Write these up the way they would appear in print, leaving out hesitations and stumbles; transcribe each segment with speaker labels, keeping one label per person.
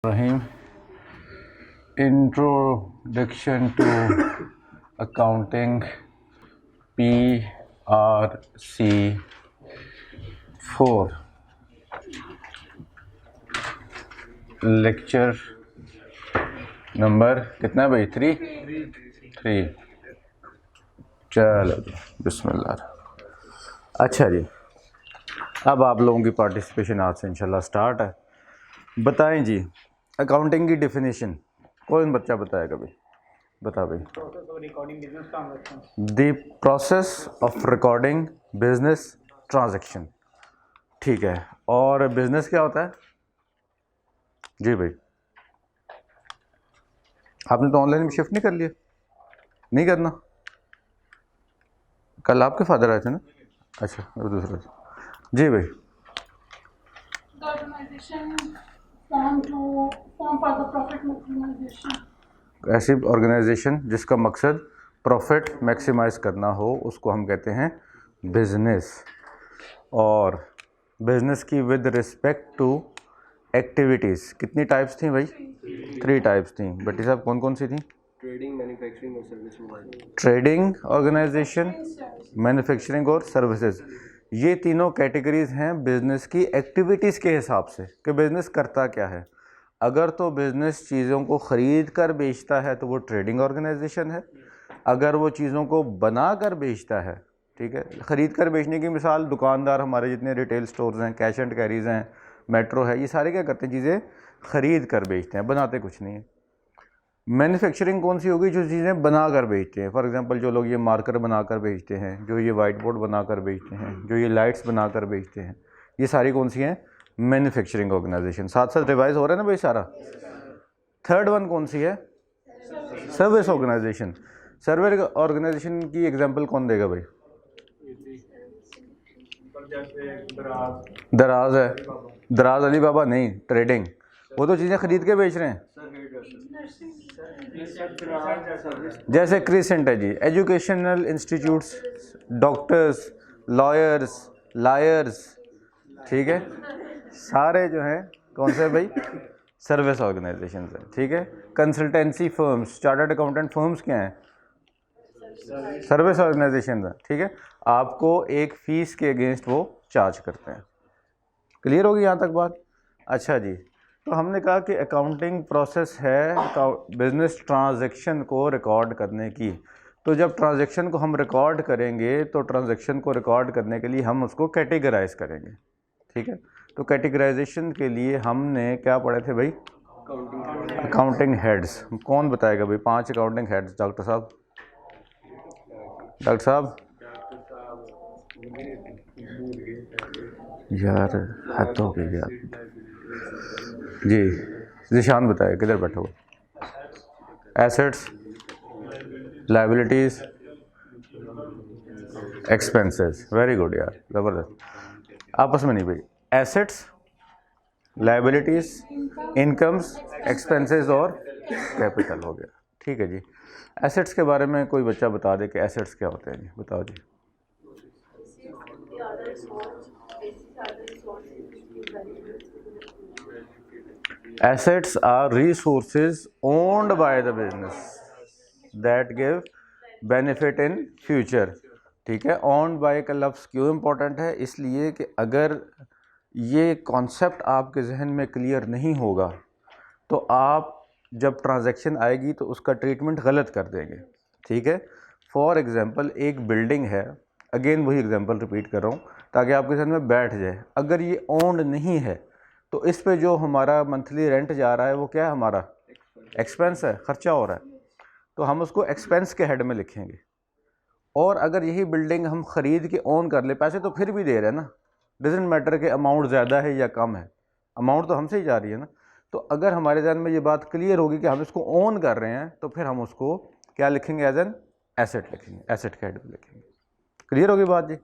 Speaker 1: Rahim. Introduction to Accounting PRC 4 lecture number कितना है भाई? थ्री। चलो जी, बिस्मिल्लाह। अच्छा जी, अब आप लोगों की पार्टिसिपेशन आज से इंशाल्लाह स्टार्ट है। बताएं जी, अकाउंटिंग की डेफिनेशन कौन बच्चा बताएगा भाई? बता भाई। The process of recording business transaction. ठीक है, और बिजनेस क्या होता है जी भाई? आपने तो ऑनलाइन में शिफ्ट नहीं कर लिया? नहीं करना? कल आपके फादर आए थे ना? अच्छा, और दूसरा जी भाई। ऐसी ऑर्गेनाइजेशन जिसका मकसद प्रॉफिट मैक्सिमाइज करना हो उसको हम कहते हैं बिजनेस। और बिजनेस की विद रिस्पेक्ट टू एक्टिविटीज़ कितनी टाइप्स थी भाई? 3 टाइप्स थी। बट्टी साहब कौन कौन सी थी?
Speaker 2: ट्रेडिंग, मैन्युफैक्चरिंग और service providing.
Speaker 1: Trading organisation, manufacturing और सर्विसेज, ये तीनों कैटेगरीज हैं बिजनेस की एक्टिविटीज़ के हिसाब से कि बिजनेस करता क्या है। अगर तो बिजनेस चीज़ों को ख़रीद कर बेचता है तो वो ट्रेडिंग ऑर्गेनाइजेशन है। अगर वो चीज़ों को बना कर बेचता है, ठीक है, ख़रीद कर बेचने की मिसाल दुकानदार हमारे जितने रिटेल स्टोर्स हैं, कैश एंड कैरीज हैं, मेट्रो है, ये सारे क्या करते हैं? चीज़ें ख़रीद कर बेचते हैं, बनाते कुछ नहीं है। मैन्युफैक्चरिंग कौन सी होगी? जो चीज़ें बना कर बेचते हैं। फॉर एग्जांपल जो लोग ये मार्कर बना कर बेचते हैं, जो ये वाइट बोर्ड बना कर बेचते हैं, जो ये लाइट्स बना कर बेचते हैं, ये सारी कौन सी हैं? Manufacturing organisation. साथ साथ रिवाइज हो रहा है ना भाई सारा। थर्ड वन कौन सी है? Service organisation. सर्विस ऑर्गेनाइजेशन की एग्जांपल कौन देगा भाई? दराज है। दराज अली बाबा नहीं, ट्रेडिंग। वो तो चीज़ें खरीद के बेच रहे हैं। जैसे क्रिसेंट है जी, educational institutes, doctors, lawyers, liars, ठीक है, सारे जो हैं कौन से भाई? सर्विस ऑर्गेनाइजेशन है। ठीक है, consultancy firms, chartered accountant firms क्या हैं? सर्विस ऑर्गेनाइजेशन है। ठीक है, आपको एक फ़ीस के अगेंस्ट वो चार्ज करते हैं। क्लियर होगी यहाँ तक बात? अच्छा जी, तो हमने कहा कि अकाउंटिंग प्रोसेस है बिजनेस ट्रांजैक्शन को रिकॉर्ड करने की। तो जब ट्रांजैक्शन को हम रिकॉर्ड करेंगे तो ट्रांजैक्शन को रिकॉर्ड करने के लिए हम उसको कैटेगराइज करेंगे। ठीक है, तो कैटेगराइजेशन के लिए हमने क्या पढ़े थे भाई? Accounting heads. कौन बताएगा भाई? 5 अकाउंटिंग हेड्स। डॉक्टर साहब, डॉक्टर साहब यार हद हो गई यार जी। निशान बताए, किधर बैठा हुआ? Assets, liabilities, expenses. Very good यार, ज़बरदस्त। आपस में नहीं भाई, एसेट्स, लाइबिलिटीज़, इनकम्स, एक्सपेंसेस और कैपिटल हो गया। ठीक है जी। एसेट्स के बारे में कोई बच्चा बता दे कि एसेट्स क्या होते हैं जी? बताओ जी। Assets are resources owned by the business that give benefit in future। ठीक है, owned by का लफ्ज़ क्यों इम्पोर्टेंट है? इसलिए कि अगर ये कॉन्सेप्ट आपके जहन में क्लियर नहीं होगा तो आप जब ट्रांजैक्शन आएगी तो उसका ट्रीटमेंट गलत कर देंगे। ठीक है, फॉर एग्ज़ाम्पल एक बिल्डिंग है, अगेन वही एग्ज़ाम्पल रिपीट कर रहा हूँ ताकि आपके जहन में बैठ जाए। अगर ये ओन्ड नहीं है तो इस पे जो हमारा मंथली रेंट जा रहा है वो क्या है? हमारा एक्सपेंस है, खर्चा हो रहा है, तो हम उसको एक्सपेंस के हेड में लिखेंगे। और अगर यही बिल्डिंग हम ख़रीद के ओन कर ले, पैसे तो फिर भी दे रहे हैं ना, डजेंट मैटर कि अमाउंट ज़्यादा है या कम है, अमाउंट तो हमसे ही जा रही है ना। तो अगर हमारे ज़हन में ये बात क्लियर होगी कि हम इसको ओन कर रहे हैं तो फिर हम उसको क्या लिखेंगे? एज एन एसेट लिखेंगे, एसेट के हेड में लिखेंगे। क्लियर होगी बात जी?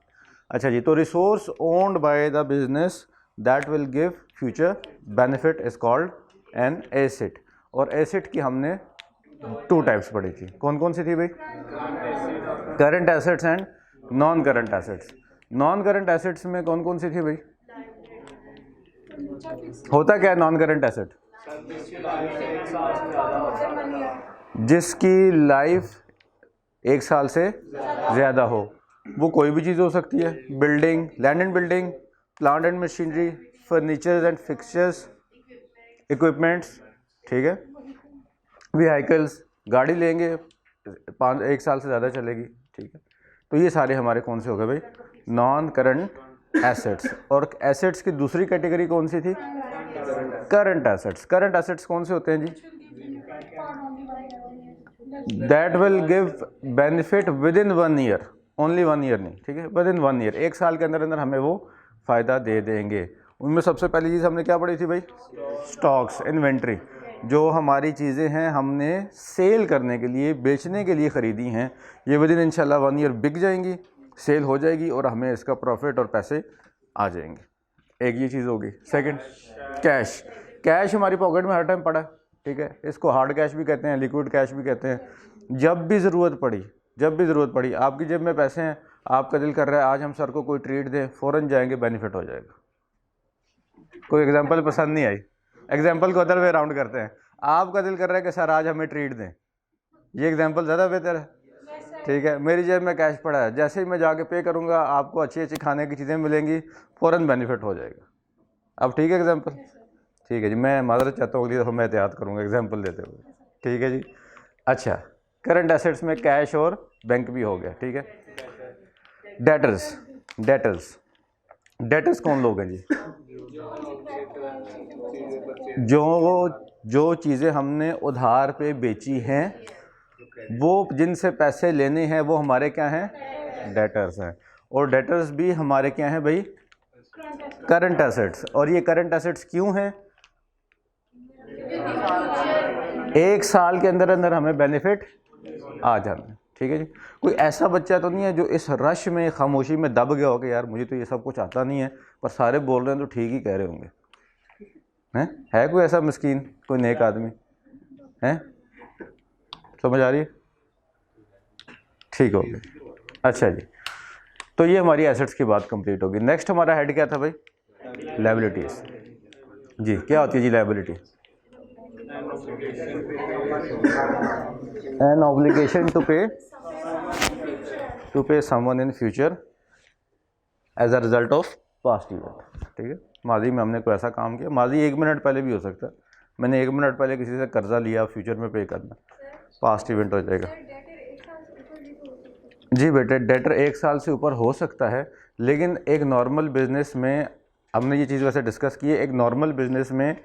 Speaker 1: अच्छा जी, तो resource owned by the business that will give future benefit is called an asset. और एसेट की हमने 2 टाइप्स पढ़ी थी। कौन कौन सी थी भाई? Current assets and non current assets. Non current assets में कौन कौन सी थी भाई? होता क्या है नॉन करंट एसेट? जिसकी लाइफ 1 साल से ज़्यादा हो, वो कोई भी चीज़ हो सकती है, building, land and building, plant and machinery, furnitures and fixtures, equipments, ठीक है, व्हीकल्स, गाड़ी लेंगे 1 साल से ज़्यादा चलेगी, ठीक है। तो ये सारे हमारे कौन से हो गए भाई, नॉन करंट एसेट्स। और एसेट्स की दूसरी कैटेगरी कौन सी थी, करंट एसेट्स। करंट एसेट्स कौन से होते हैं जी, that will give benefit within 1 year, only 1 year नहीं, ठीक है, विद इन 1 ईयर, 1 साल के अंदर अंदर हमें वो फ़ायदा दे देंगे। उनमें सबसे पहली चीज़ हमने क्या पढ़ी थी भाई, स्टॉक्स, इन्वेंट्री। जो हमारी चीज़ें हैं हमने सेल करने के लिए, बेचने के लिए ख़रीदी हैं, ये विद इन इंशाल्लाह 1 ईयर बिक जाएंगी, सेल हो जाएगी और हमें इसका प्रॉफिट और पैसे आ जाएंगे। एक ये चीज़ होगी। Second, cash. कैश हमारी पॉकेट में हर टाइम पड़ा है, ठीक है, इसको हार्ड कैश भी कहते हैं, लिक्विड कैश भी कहते हैं। जब भी ज़रूरत पड़ी आपकी जेब में पैसे हैं, आपका दिल कर रहा है आज हम सर को कोई ट्रीट दें, फ़ौरन जाएंगे, बेनिफिट हो जाएगा। कोई एग्जांपल पसंद नहीं आई, एग्जांपल को अदर वे राउंड करते हैं। आपका दिल कर रहा है कि सर आज हमें ट्रीट दें, ये एग्जांपल ज़्यादा बेहतर है, ठीक है। मेरी जेब में कैश पड़ा है, जैसे ही मैं जाके पे करूँगा आपको अच्छी अच्छी खाने की चीज़ें मिलेंगी, फ़ौरन बेनिफिट हो जाएगा। अब ठीक है एग्जांपल, ठीक है जी, मैं माजरत चाहता हूँ अगली दफ़ा मैं एहतियात करूँगा एग्जांपल देते हुए, ठीक है जी। अच्छा, करंट एसेट्स में कैश और बैंक भी हो गया, ठीक है। डेटर्स कौन लोग हैं जी, जो चीज़ें हमने उधार पे बेची हैं, वो जिनसे पैसे लेने हैं वो हमारे क्या हैं, डेटर्स हैं। और डेटर्स भी हमारे क्या हैं भाई, करंट एसेट्स। और ये करंट एसेट्स क्यों हैं, 1 साल के अंदर अंदर हमें बेनिफिट आ जाना है, ठीक है जी। कोई ऐसा बच्चा तो नहीं है जो इस रश में, खामोशी में दब गया हो कि यार मुझे तो ये सब कुछ आता नहीं है, पर सारे बोल रहे हैं तो ठीक ही कह रहे होंगे, हैं? है कोई ऐसा मिस्कीन, कोई नेक आदमी है? समझ आ रही है, ठीक हो गया। अच्छा जी, तो ये हमारी एसेट्स की बात कंप्लीट होगी। नेक्स्ट हमारा हेड क्या था भाई, लायबिलिटीज़। जी, क्या होती है जी liability, an obligation to pay someone in future as a result of past event, ठीक है। माजी में हमने कोई ऐसा काम किया, माजी 1 मिनट पहले भी हो सकता है, मैंने 1 मिनट पहले किसी से कर्जा लिया, फ्यूचर में पे करना, पास्ट इवेंट हो जाएगा। जी बेटे, डेटर 1 साल से ऊपर हो सकता है, लेकिन एक नॉर्मल बिजनेस में, हमने ये चीज़ वैसे डिस्कस की है, एक नॉर्मल बिजनेस में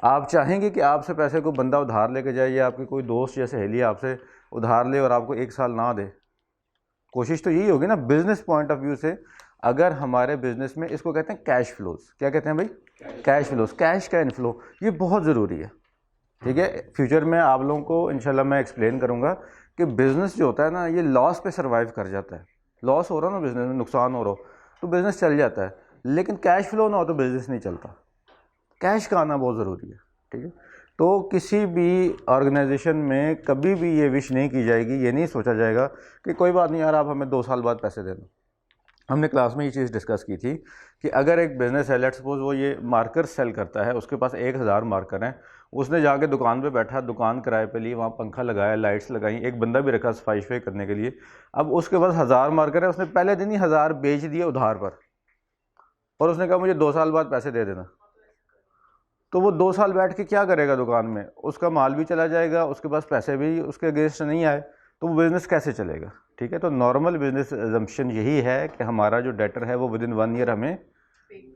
Speaker 1: आप चाहेंगे कि आपसे पैसे को बंदा उधार लेके जाए, या आपकी कोई दोस्त या सहेली आपसे उधार ले और आपको 1 साल ना दे, कोशिश तो यही होगी ना बिजनेस पॉइंट ऑफ व्यू से। अगर हमारे बिजनेस में, इसको कहते हैं कैश फ्लोज, क्या कहते हैं भाई, कैश फ्लोज, कैश का इनफ्लो, ये बहुत ज़रूरी है, ठीक है। फ्यूचर में आप लोगों को इंशाल्लाह मैं एक्सप्लेन करूँगा कि बिज़नेस जो होता है ना, ये लॉस पे सर्वाइव कर जाता है। लॉस हो रहा ना बिज़नेस में, नुकसान हो रहा हो तो बिज़नेस चल जाता है, लेकिन कैश फ्लो ना हो तो बिज़नेस नहीं चलता। कैश का आना बहुत ज़रूरी है, ठीक है। तो किसी भी ऑर्गेनाइजेशन में कभी भी ये विश नहीं की जाएगी, ये नहीं सोचा जाएगा कि कोई बात नहीं यार आप हमें 2 साल बाद पैसे दे दो। हमने क्लास में ये चीज़ डिस्कस की थी कि अगर एक बिज़नेस है, लेट्स सपोज वो ये मार्कर सेल करता है, उसके पास 1000 मार्कर हैं, उसने जाके दुकान पे बैठा, दुकान किराए पे ली, वहाँ पंखा लगाया, लाइट्स लगाई, एक बंदा भी रखा सफाई शफाई करने के लिए। अब उसके पास 1000 मार्कर है, उसने पहले दिन ही 1000 बेच दिए उधार पर, और उसने कहा मुझे 2 साल बाद पैसे दे देना। तो वो 2 साल बैठ के क्या करेगा दुकान में, उसका माल भी चला जाएगा, उसके पास पैसे भी उसके अगेंस्ट नहीं आए, तो वो बिज़नेस कैसे चलेगा, ठीक है। तो नॉर्मल बिजनेस एजम्पशन यही है कि हमारा जो डेटर है वो विद इन 1 ईयर हमें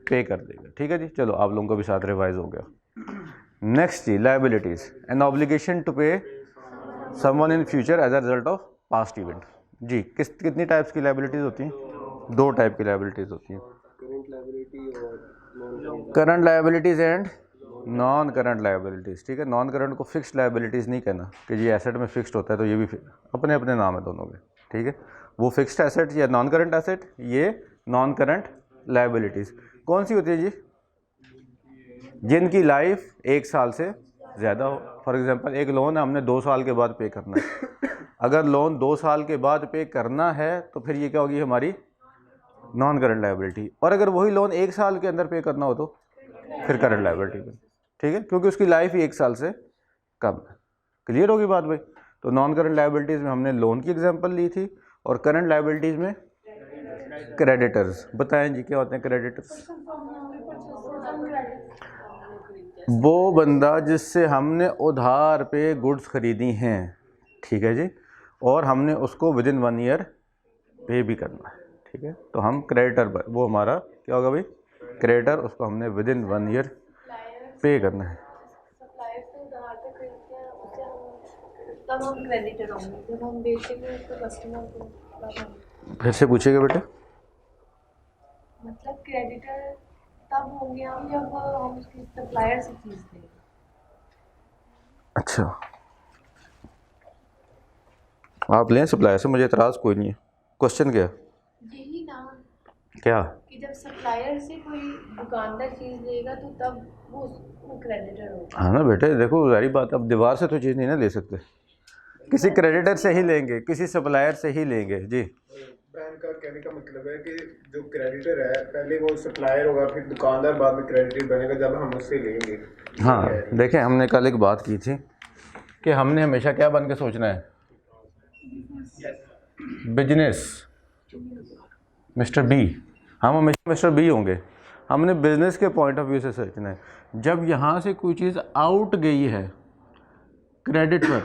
Speaker 1: पे कर देगा, ठीक है जी। चलो आप लोगों का भी साथ रिवाइज हो गया। नेक्स्ट जी, liabilities, an obligation to pay someone in future as a result of past event. जी, कितनी टाइप्स की लायबिलिटीज़ होती हैं, 2 टाइप की लायबिलिटीज़ होती हैं, current liabilities and non current liabilities, ठीक है। नॉन करंट को फिक्स्ड लायबिलिटीज़ नहीं कहना कि ये एसेट में फिक्स्ड होता है, तो ये भी अपने अपने नाम है दोनों के, ठीक है। वो फिक्स्ड एसेट या नॉन करंट एसेट, ये नॉन करंट लायबिलिटीज़ कौन सी होती है जी, जिनकी लाइफ 1 साल से ज़्यादा हो। फॉर एग्जांपल एक लोन है, हमने 2 साल के बाद पे करना है। अगर लोन 2 साल के बाद पे करना है तो फिर ये क्या होगी हमारी नॉन करंट लायबिलिटी, और अगर वही लोन 1 साल के अंदर पे करना हो तो फिर करंट लायबिलिटी। ठीक है, क्योंकि उसकी लाइफ ही 1 साल से कम है। क्लियर होगी बात भाई? तो नॉन करंट लायबिलिटीज़ में हमने लोन की एग्जांपल ली थी, और करंट लायबिलिटीज़ में क्रेडिटर्स। बताएं जी क्या होते हैं क्रेडिटर्स? वो बंदा जिससे हमने उधार पे गुड्स खरीदी हैं, ठीक है जी, और हमने उसको विद इन 1 ईयर पे भी करना है, ठीक है, तो हम क्रेडिटर, वो हमारा क्या होगा भाई? क्रेडिटर, उसको हमने विद इन 1 ईयर पे करना है।
Speaker 3: सप्लायर से उधार पे खरीदते हैं, उससे हम तब हम क्रेडिटर होंगे, जब हम बेचेंगे उसको कस्टमर को तब हम,
Speaker 1: फिर से पूछेगा बेटा।
Speaker 3: मतलब क्रेडिटर तब होंगे हम जब हम उसकी सप्लायर से चीज़ लेंगे।
Speaker 1: अच्छा, आप लें सप्लायर से, मुझे एतराज़ कोई नहीं है। क्वेश्चन क्या?
Speaker 3: यही ना
Speaker 1: क्या?
Speaker 3: कि जब सप्लायर से कोई दुकानदार चीज़ लेगा तो तब वो क्रेडिटर होगा।
Speaker 1: हाँ ना बेटे, देखो सारी बात, अब दीवार से तो चीज़ नहीं ना ले सकते, किसी क्रेडिटर से ही लेंगे, किसी सप्लायर से ही लेंगे जी।
Speaker 4: बहन का कहने का मतलब है कि जो क्रेडिटर है पहले वो सप्लायर होगा, फिर दुकानदार बाद में क्रेडिटर बनेगा जब हम उससे लेंगे।
Speaker 1: हाँ देखें, हमने कल एक बात की थी कि हमने हमेशा क्या बन के सोचना है? Business Mister B. हम हमेशा मिस्टर बी होंगे। हमने बिजनेस के पॉइंट ऑफ व्यू से सोचना है। जब यहाँ से कोई चीज़ आउट गई है क्रेडिट पर,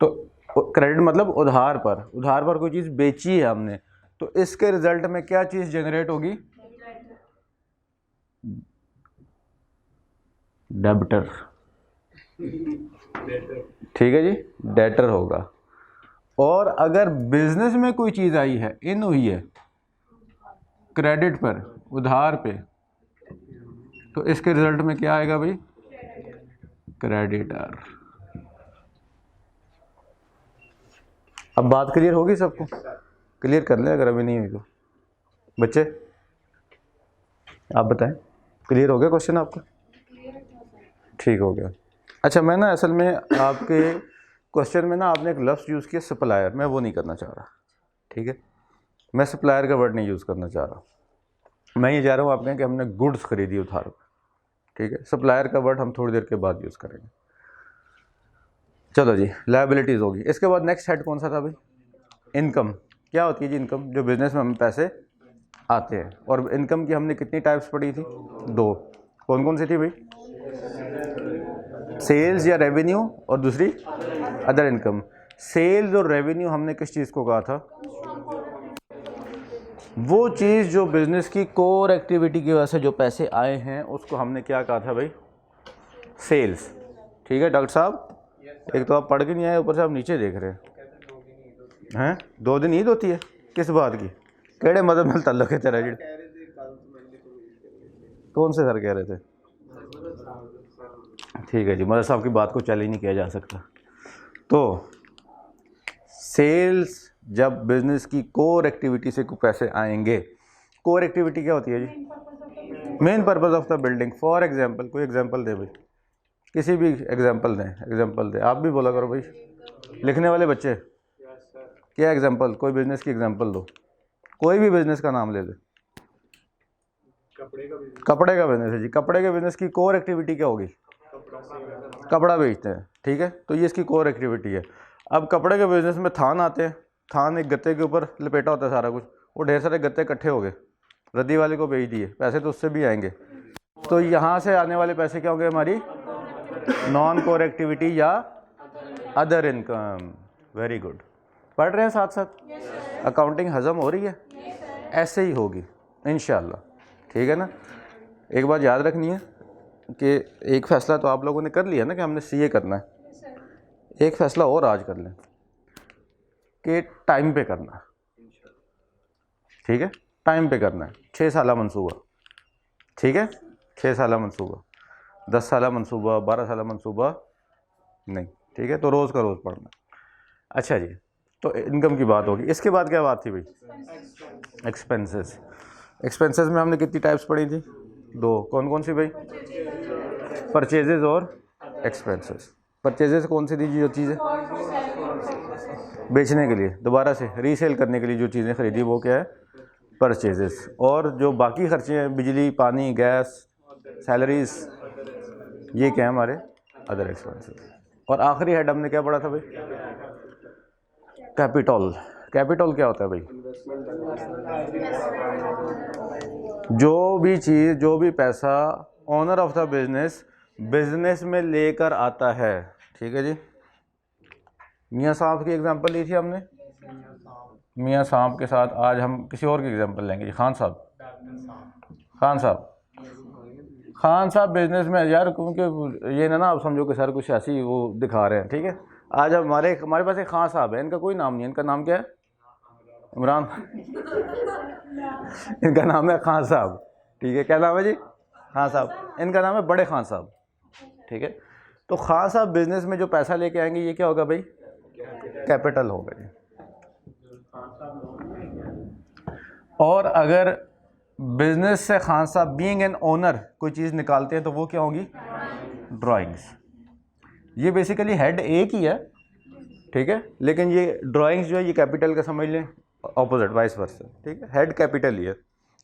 Speaker 1: तो क्रेडिट मतलब उधार पर कोई चीज़ बेची है हमने, तो इसके रिजल्ट में क्या चीज़ जनरेट होगी? डेबिटर। ठीक है जी, डेटर होगा। और अगर बिजनेस में कोई चीज़ आई है, इन हुई है क्रेडिट पर, उधार पे, तो इसके रिजल्ट में क्या आएगा भाई? क्रेडिटर। अब बात क्लियर होगी सबको? क्लियर कर लें अगर अभी नहीं हुई तो। बच्चे आप बताएं, क्लियर हो गया क्वेश्चन आपका? ठीक हो गया। अच्छा, मैं ना असल में आपके क्वेश्चन में ना आपने एक लफ्ज़ यूज़ किया सप्लायर, मैं वो नहीं करना चाह रहा, ठीक है? मैं सप्लायर का वर्ड नहीं यूज़ करना चाह रहा। मैं ये चाह रहा हूँ आप कहें कि हमने गुड्स खरीदी उधार पर, ठीक है? सप्लायर का वर्ड हम थोड़ी देर के बाद यूज़ करेंगे। चलो जी, लायबिलिटीज़ होगी। इसके बाद नेक्स्ट हेड कौन सा था भाई? इनकम। क्या होती है जी इनकम? जो बिज़नेस में हमें पैसे आते हैं। और इनकम की हमने कितनी टाइप्स पढ़ी थी? 2। कौन कौन सी थी भाई? सेल्स या रेवेन्यू, और दूसरी अदर इनकम। सेल्स और रेवेन्यू हमने किस चीज़ को कहा था? वो चीज़ जो बिज़नेस की कोर एक्टिविटी की वजह से जो पैसे आए हैं उसको हमने क्या कहा था भाई? सेल्स। ठीक है डॉक्टर साहब, एक तो आप पढ़ के नहीं आए, ऊपर से आप नीचे देख रहे हैं। 2 दिन ईद होती है? किस बात की? केड़े मदद में तल्लुक है तेरा जी? कौन से सर कह रहे थे? ठीक है जी, मदद साहब की बात को चैलेंज नहीं किया जा सकता। तो सेल्स, जब बिजनेस की कोर एक्टिविटी से कोई पैसे आएंगे, कोर एक्टिविटी क्या होती है जी? Main purpose of the building. For example, कोई एग्जांपल दे भाई, किसी भी एग्जांपल दें। आप भी बोला करो भाई, लिखने वाले बच्चे, क्या एग्जांपल? कोई बिजनेस की एग्जांपल दो, कोई भी बिजनेस का नाम ले दे। कपड़े का बिजनेस है जी। कपड़े के बिजनेस की कोर एक्टिविटी क्या होगी? कपड़ा बेचते हैं, ठीक है, तो ये इसकी कोर एक्टिविटी है। अब कपड़े के बिजनेस में थान आते हैं। थान एक गत्ते के ऊपर लपेटा होता है सारा कुछ, वो ढेर सारे गत्ते इकट्ठे हो गए, रद्दी वाले को बेच दिए, पैसे तो उससे भी आएंगे। तो यहाँ से आने वाले पैसे क्या होंगे? हमारी नॉन कोर एक्टिविटी या अदर इनकम। वेरी गुड, पढ़ रहे हैं साथ साथ? अकाउंटिंग हजम हो रही है? ऐसे ही होगी इंशाल्लाह, ठीक है ना? एक बात याद रखनी है कि एक फ़ैसला तो आप लोगों ने कर लिया ना कि हमने सीए करना है, एक फ़ैसला और आज कर लें कि टाइम पे करना है, ठीक है? टाइम पे करना है। 6 साला मंसूबा, ठीक है? 6 साला मंसूबा, 10 साला मंसूबा, 12 साला मंसूबा नहीं, ठीक है? तो रोज़ का रोज़ पढ़ना। अच्छा जी, तो इनकम की बात होगी। इसके बाद क्या बात थी भाई? एक्सपेंसेस। एक्सपेंसेस में हमने कितनी टाइप्स पढ़ी थी? 2। कौन कौन सी भाई? परचेजेस और एक्सपेंसेस। परचेजेस कौन सी थी जो चीज़ें बेचने के लिए, दोबारा से रीसेल करने के लिए जो चीज़ें खरीदी, वो क्या है? परचेजेस, और जो बाकी खर्चे हैं बिजली, पानी, गैस, सैलरीज, ये क्या है हमारे अदर एक्सपेंसेस। और आखिरी हेड हमने क्या पढ़ा था भाई? कैपिटल। कैपिटल क्या होता है भाई? जो भी चीज़, जो भी पैसा ओनर ऑफ द बिजनेस में लेकर आता है, ठीक है जी। मियाँ साहब की एग्जांपल ली थी हमने, मियाँ साहब के साथ आज हम किसी और की एग्जांपल लेंगे जी। खान साहब, खान साहब, खान साहब बिजनेस में यार, क्योंकि ये ना आप समझो कि सर कुछ ऐसी वो दिखा रहे हैं, ठीक है। आज हमारे पास एक खान साहब है, इनका कोई नाम नहीं है। इनका नाम क्या है? इमरान। इनका नाम है खान साहब, ठीक है। क्या नाम है जी? खान साहब। इनका नाम है बड़े खान साहब, ठीक है। तो खान साहब बिजनेस में जो पैसा लेके आएंगे, ये क्या होगा भाई? कैपिटल होगा जी। और अगर बिजनेस से खान साहब बीइंग एन ओनर कोई चीज़ निकालते हैं तो वो क्या होंगी? ड्राइंग्स। ये बेसिकली हेड एक ही है, ठीक है, लेकिन ये ड्राइंग्स जो है ये कैपिटल का समझ लें, ऑपोजिट वाइस वर्सा, ठीक है। हेड कैपिटल ही है,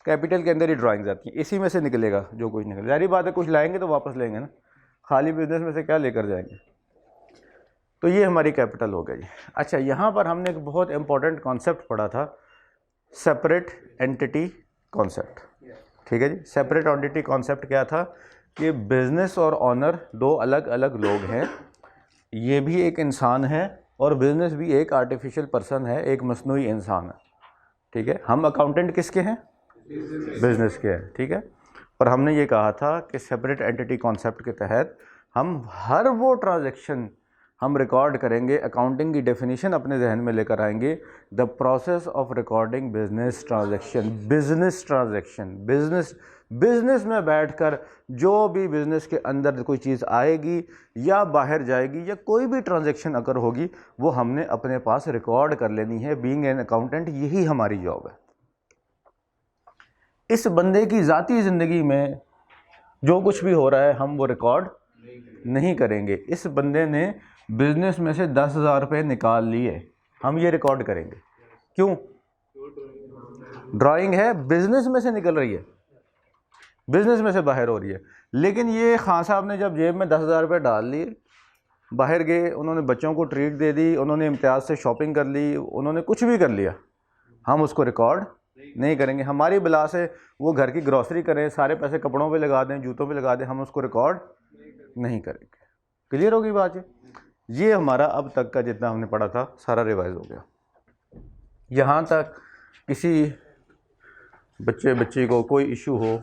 Speaker 1: कैपिटल के अंदर ही ड्राइंग्स आती हैं, इसी में से निकलेगा जो कुछ निकले। जारी बात है, कुछ लाएंगे तो वापस लेंगे ना, खाली बिजनेस में से क्या लेकर जाएंगे। तो ये हमारी कैपिटल हो गई जी। अच्छा, यहाँ पर हमने एक बहुत इंपॉर्टेंट कॉन्सेप्ट पढ़ा था, सेपरेट एंटिटी कॉन्सेप्ट, ठीक है जी। सेपरेट एंटिटी कॉन्सेप्ट क्या था कि बिजनेस और ऑनर दो अलग अलग लोग हैं। ये भी एक इंसान है और बिजनेस भी एक आर्टिफिशियल पर्सन है, एक मसनूई इंसान है, ठीक है। हम अकाउंटेंट किसके हैं? बिजनेस के हैं, ठीक है। और हमने ये कहा था कि सेपरेट एंटिटी कॉन्सेप्ट के तहत हम हर वो ट्रांजैक्शन हम रिकॉर्ड करेंगे। अकाउंटिंग की डेफिनेशन अपने जहन में लेकर आएंगे, the process of recording business transaction. Business में बैठकर जो भी बिजनेस के अंदर कोई चीज़ आएगी या बाहर जाएगी या कोई भी ट्रांजैक्शन अगर होगी, वो हमने अपने पास रिकॉर्ड कर लेनी है। बीइंग एन अकाउंटेंट यही हमारी जॉब है। इस बंदे की ज़ाती ज़िंदगी में जो कुछ भी हो रहा है हम वो रिकॉर्ड नहीं करेंगे। इस बंदे ने बिजनेस में से 10,000 रुपये निकाल लिए, हम ये रिकॉर्ड करेंगे। क्यों? ड्राइंग है, बिजनेस में से निकल रही है, बिजनेस में से बाहर हो रही है। लेकिन ये खान साहब ने जब जेब में 10,000 रुपये डाल लिए, बाहर गए, उन्होंने बच्चों को ट्रीट दे दी, उन्होंने इम्तियाज़ से शॉपिंग कर ली, उन्होंने कुछ भी कर लिया, हम उसको रिकॉर्ड नहीं करेंगे। हमारी बिला से वो घर की ग्रॉसरी करें, सारे पैसे कपड़ों पे लगा दें, जूतों पे लगा दें, हम उसको रिकॉर्ड नहीं करेंगे। क्लियर होगी बात? ये हमारा अब तक का जितना हमने पढ़ा था सारा रिवाइज हो गया। यहाँ तक किसी बच्ची को कोई इशू हो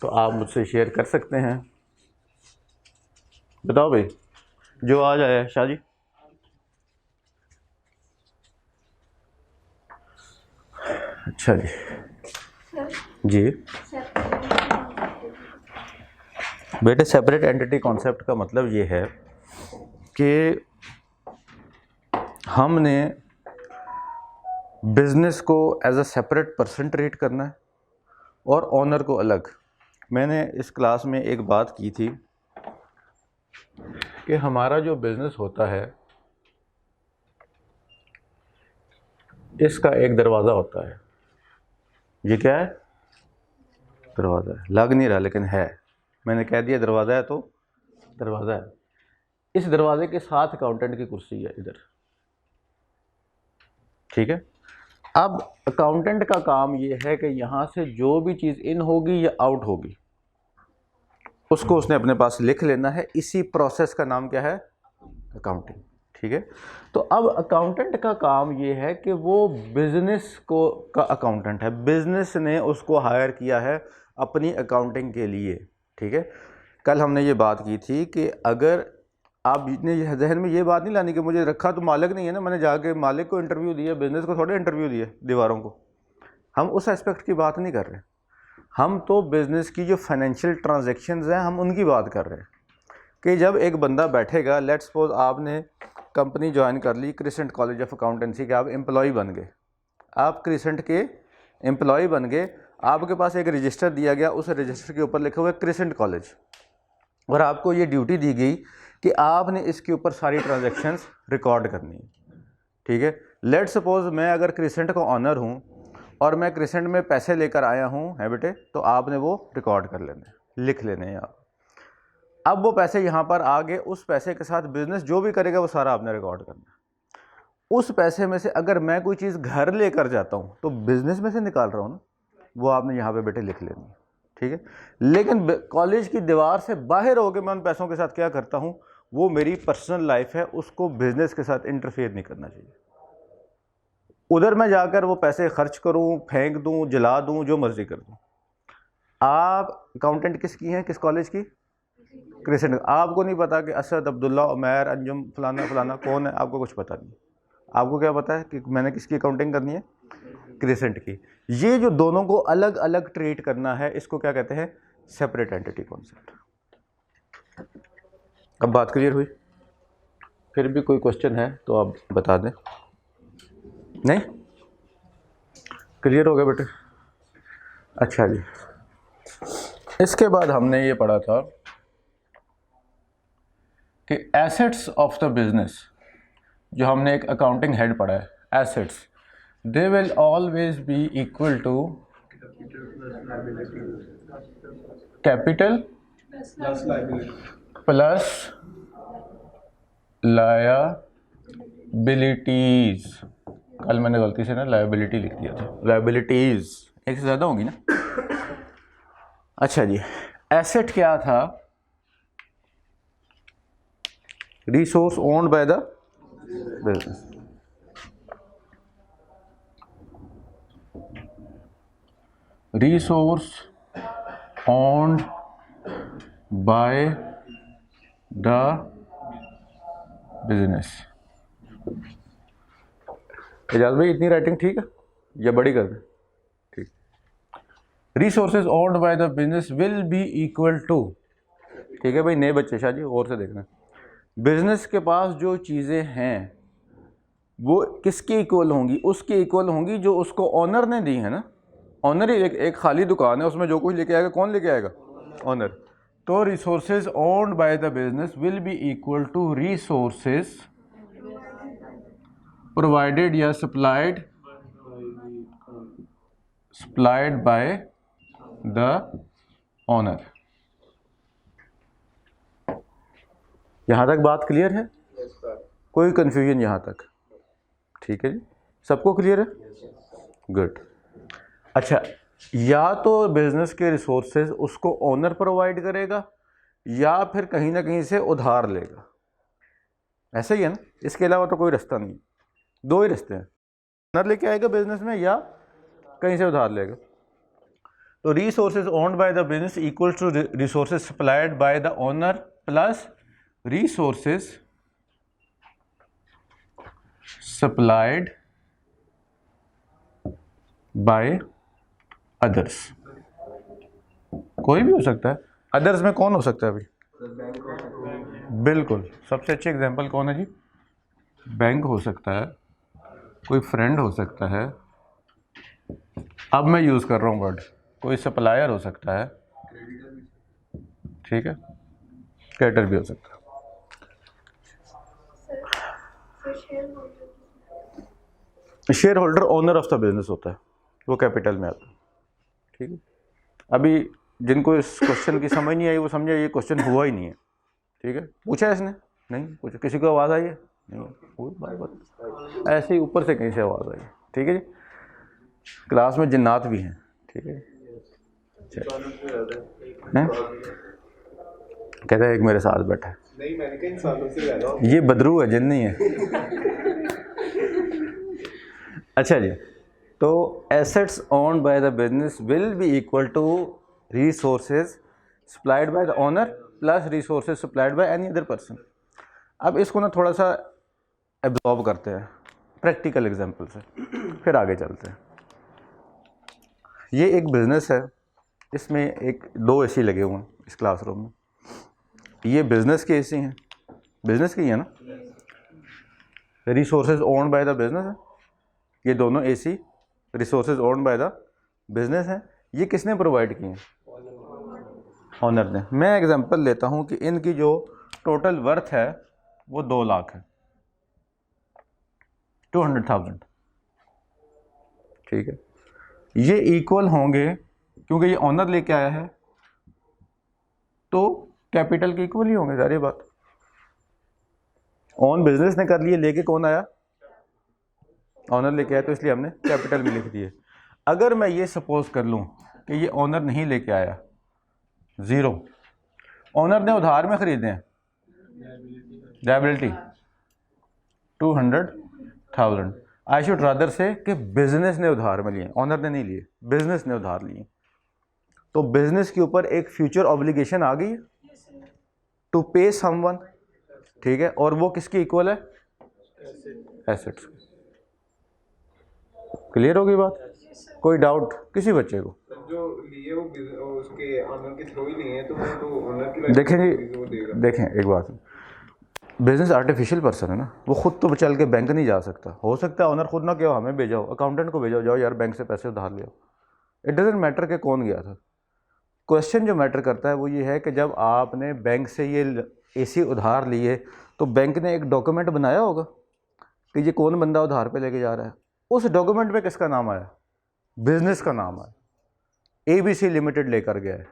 Speaker 1: तो आप मुझसे शेयर कर सकते हैं। बताओ भाई, जो आज आया है शाह जी। अच्छा जी बेटे, सेपरेट एंटिटी कॉन्सेप्ट का मतलब ये है कि हमने बिजनेस को as a separate person treat करना है और ऑनर को अलग। मैंने इस क्लास में एक बात की थी कि हमारा जो बिजनेस होता है इसका एक दरवाज़ा होता है। ये क्या है? दरवाज़ा है। लग नहीं रहा लेकिन है, मैंने कह दिया दरवाज़ा है तो दरवाज़ा है। इस दरवाजे के साथ अकाउंटेंट की कुर्सी है इधर, ठीक है। अब अकाउंटेंट का काम ये है कि यहाँ से जो भी चीज़ इन होगी या आउट होगी उसको उसने अपने पास लिख लेना है। इसी प्रोसेस का नाम क्या है? अकाउंटिंग, ठीक है। तो अब अकाउंटेंट का काम ये है कि वो बिजनेस को का अकाउंटेंट है, बिजनेस ने उसको हायर किया है अपनी अकाउंटिंग के लिए, ठीक है। कल हमने ये बात की थी कि अगर आप इतने जहन में ये बात नहीं लानी कि मुझे रखा तो मालिक नहीं है ना, मैंने जाके मालिक को इंटरव्यू दिया, बिजनेस को थोड़े इंटरव्यू दिया दीवारों को। हम उस एस्पेक्ट की बात नहीं कर रहे, हम तो बिज़नेस की जो फाइनेंशियल ट्रांजैक्शंस हैं हम उनकी बात कर रहे हैं कि जब एक बंदा बैठेगा, लेट्स सपोज आपने कंपनी ज्वाइन कर ली क्रिसेंट कॉलेज ऑफ अकाउंटेंसी के, आप एम्प्लॉय बन गए, आप क्रिसेंट के एम्प्लॉय बन गए, आपके पास एक रजिस्टर दिया गया, उस रजिस्टर के ऊपर लिखा हुआ है क्रिसेंट कॉलेज, और आपको ये ड्यूटी दी गई कि आपने इसके ऊपर सारी ट्रांजैक्शंस रिकॉर्ड करनी है, ठीक है। लेट्स सपोज मैं अगर क्रिसेंट का ऑनर हूँ और मैं क्रिसेंट में पैसे लेकर आया हूँ है बेटे, तो आपने वो रिकॉर्ड कर लेने, लिख लेने हैं आप। अब वो पैसे यहाँ पर आ गए, उस पैसे के साथ बिजनेस जो भी करेगा वो सारा आपने रिकॉर्ड करना है। उस पैसे में से अगर मैं कोई चीज़ घर लेकर जाता हूँ तो बिजनेस में से निकाल रहा हूँ ना, वो आपने यहाँ पे बेटे लिख लेनी है, ठीक है। लेकिन कॉलेज की दीवार से बाहर होकर मैं उन पैसों के साथ क्या करता हूँ, वो मेरी पर्सनल लाइफ है, उसको बिजनेस के साथ इंटरफेयर नहीं करना चाहिए। उधर मैं जाकर वो पैसे खर्च करूँ, फेंक दूँ, जला दूँ, जो मर्जी कर दूँ। आप अकाउंटेंट किसकी हैं, किस कॉलेज की? क्रिसेंट। आपको नहीं पता कि असद, अब्दुल्ला, उमैर, अंजुम, फलाना फलाना कौन है, आपको कुछ पता नहीं। आपको क्या पता है कि मैंने किसकी अकाउंटिंग करनी है? क्रिसेंट की। ये जो दोनों को अलग अलग ट्रीट करना है, इसको क्या कहते हैं? Separate entity concept. अब बात क्लियर हुई? फिर भी कोई क्वेश्चन है तो आप बता दें। नहीं क्लियर हो गया बेटे? अच्छा जी, इसके बाद हमने ये पढ़ा था कि एसेट्स ऑफ द बिजनेस, जो हमने एक अकाउंटिंग हेड पढ़ा है, assets, they will always be equal to capital plus liabilities. कल मैंने गलती से ना लायबिलिटी लिख दिया था, लायबिलिटीज एक से ज़्यादा होगी ना। अच्छा जी, एसेट क्या था? Resource owned by the business. Resource owned by the business. Ejaz भाई इतनी राइटिंग ठीक है या बड़ी कर दें? ठीक। Resources owned by the business will be equal to, ठीक है भाई, नए बच्चे शाह जी और से देखना, बिजनेस के पास जो चीज़ें हैं वो किसकी इक्वल होंगी? उसकी इक्वल होंगी जो उसको ऑनर ने दी है ना। ऑनर ही एक खाली दुकान है, उसमें जो कुछ लेके आएगा कौन लेके आएगा? ऑनर। तो resources owned by the business will be equal to resources provided या सप्लाइड बाय द ऑनर। यहां तक बात क्लियर है? कोई कंफ्यूजन यहां तक? ठीक है जी, सबको क्लियर है? गुड। अच्छा, या तो बिजनेस के रिसोर्सेज उसको ओनर प्रोवाइड करेगा या फिर कहीं ना कहीं से उधार लेगा, ऐसा ही है ना। इसके अलावा तो कोई रास्ता नहीं, दो ही रास्ते हैं, ओनर लेके आएगा बिजनेस में या कहीं से उधार लेगा। तो resources owned by the business equal to resources supplied by the owner plus resources supplied by others. कोई भी हो सकता है। अदर्स में कौन हो सकता है अभी? बिल्कुल, सबसे अच्छी एग्जांपल कौन है जी? बैंक हो सकता है, कोई फ्रेंड हो सकता है, अब मैं यूज़ कर रहा हूँ वर्ड, कोई सप्लायर हो सकता है, ठीक है, क्रेडिटर भी हो सकता है। Share holder owner of the business होता है, वो कैपिटल में आता है, ठीक है। अभी जिनको इस क्वेश्चन की समझ नहीं आई वो समझे ये क्वेश्चन हुआ ही नहीं है, ठीक है। पूछा है इसने? नहीं पूछा। किसी को आवाज़ आई है? नहीं, कोई बात ऐसे ही ऊपर से कहीं से आवाज़ आई है, ठीक है जी। क्लास में जिन्नात भी हैं, ठीक है। हैं? कहता है एक मेरे साथ बैठा है।
Speaker 4: नहीं, मैंने कई सालों से रह रहा हूँ।
Speaker 1: ये बदरू है, जिन नहीं है। अच्छा जी, तो assets owned by the business will be equal to resources supplied by the owner plus resources supplied by any other person. अब इसको ना थोड़ा सा एब्जॉर्ब करते हैं प्रैक्टिकल एग्जांपल से, फिर आगे चलते हैं। ये एक बिज़नेस है, इसमें एक 2 एसी लगे हुए हैं इस क्लासरूम में। ये बिज़नेस के एसी हैं, बिज़नेस के ही है ना। Resources owned by the business है, ये दोनों AC resources owned by the business हैं। ये किसने प्रोवाइड किए हैं? ऑनर ने। मैं एग्जांपल लेता हूं कि इनकी जो टोटल वर्थ है वो 2 लाख है, 200,000, ठीक है। ये इक्वल होंगे क्योंकि ये ऑनर लेके आया है, तो कैपिटल के इक्वल ही होंगे, सारी बात। ऑन बिजनेस ने कर लिए, लेके कौन आया? ऑनर लेके आया, तो इसलिए हमने कैपिटल में लिख दिए। अगर मैं ये सपोज कर लूँ कि ये ऑनर नहीं लेके आया, ज़ीरो, ऑनर ने उधार में खरीदे हैं, लायबिलिटी 200,000, आई शुड रादर से कि बिजनेस ने उधार में लिए, ऑनर ने नहीं लिए, बिजनेस ने उधार लिए। तो बिजनेस के ऊपर एक फ्यूचर ऑब्लिगेशन आ गई टू पे समवन, ठीक है, और वो किसकी इक्वल है? एसेट्स। क्लियर होगी बात? कोई डाउट किसी बच्चे को?
Speaker 4: जो लिए वो उसके ऑनर के थ्रू ही लिए हैं, तो वो तो ऑनर की
Speaker 1: देखें जी,
Speaker 4: वो देगा।
Speaker 1: देखें एक बात, बिजनेस आर्टिफिशियल पर्सन है ना, वो खुद तो चल के बैंक नहीं जा सकता। हो सकता है ऑनर खुद ना कहो, हमें भेजाओ, अकाउंटेंट को भेजाओ, जाओ यार बैंक से पैसे उधार ले आओ। इट डजेंट मैटर कि कौन गया था। क्वेश्चन जो मैटर करता है वो ये है कि जब आपने बैंक से ये एसी उधार लिए, तो बैंक ने एक डॉक्यूमेंट बनाया होगा कि ये कौन बंदा उधार पे लेके जा रहा है। उस डॉक्यूमेंट पे किसका नाम आया? बिजनेस का नाम आया। ABC लिमिटेड लेकर गया है,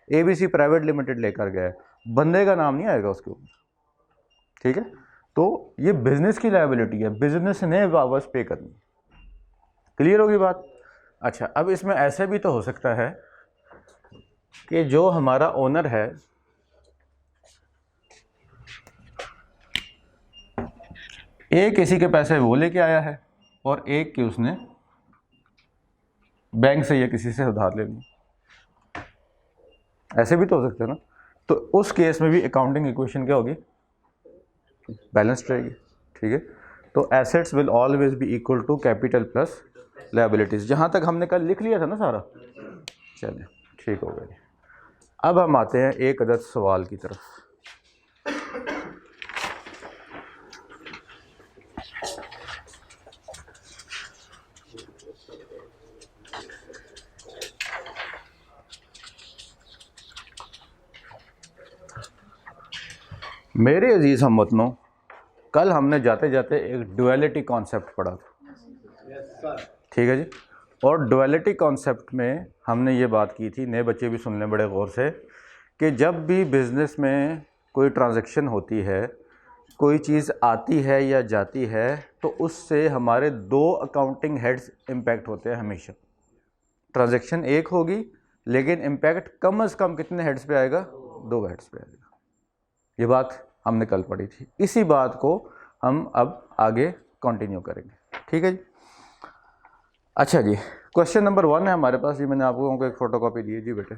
Speaker 1: ABC प्राइवेट लिमिटेड लेकर गया है, बंदे का नाम नहीं आएगा उसके ऊपर, ठीक है। तो ये बिजनेस की लायबिलिटी है, बिजनेस ने वापस पे करनी। क्लियर होगी बात? अच्छा, अब इसमें ऐसे भी तो हो सकता है कि जो हमारा ओनर है, एक किसी के पैसे वो लेके आया है और एक की उसने बैंक से या किसी से उधार ले ली, ऐसे भी तो हो सकता है ना। तो उस केस में भी अकाउंटिंग इक्वेशन क्या होगी? बैलेंस्ड रहेगी, ठीक है। तो assets will always be equal to capital plus liabilities. जहाँ तक हमने कल लिख लिया था ना सारा, चलिए ठीक हो गया। अब हम आते हैं एक अदद सवाल की तरफ। मेरे अजीज़ हमवतनों, कल हमने जाते जाते एक डुअलिटी कॉन्सेप्ट पढ़ा था, ठीक है जी। और डुअलिटी कॉन्सेप्ट में हमने ये बात की थी, नए बच्चे भी सुन लें बड़े गौर से, कि जब भी बिज़नेस में कोई ट्रांजैक्शन होती है, कोई चीज़ आती है या जाती है, तो उससे हमारे दो अकाउंटिंग हेड्स इम्पैक्ट होते हैं हमेशा। ट्रांजैक्शन एक होगी, लेकिन इम्पैक्ट कम से कम कितने हेड्स पे आएगा? 2 हेड्स पे आएगा। ये बात हमने कल पढ़ी थी। इसी बात को हम अब आगे कंटिन्यू करेंगे, ठीक है जी। अच्छा जी, क्वेश्चन नंबर 1 है हमारे पास। ये मैंने आप लोगों को एक फ़ोटोकॉपी दी है जी बेटे,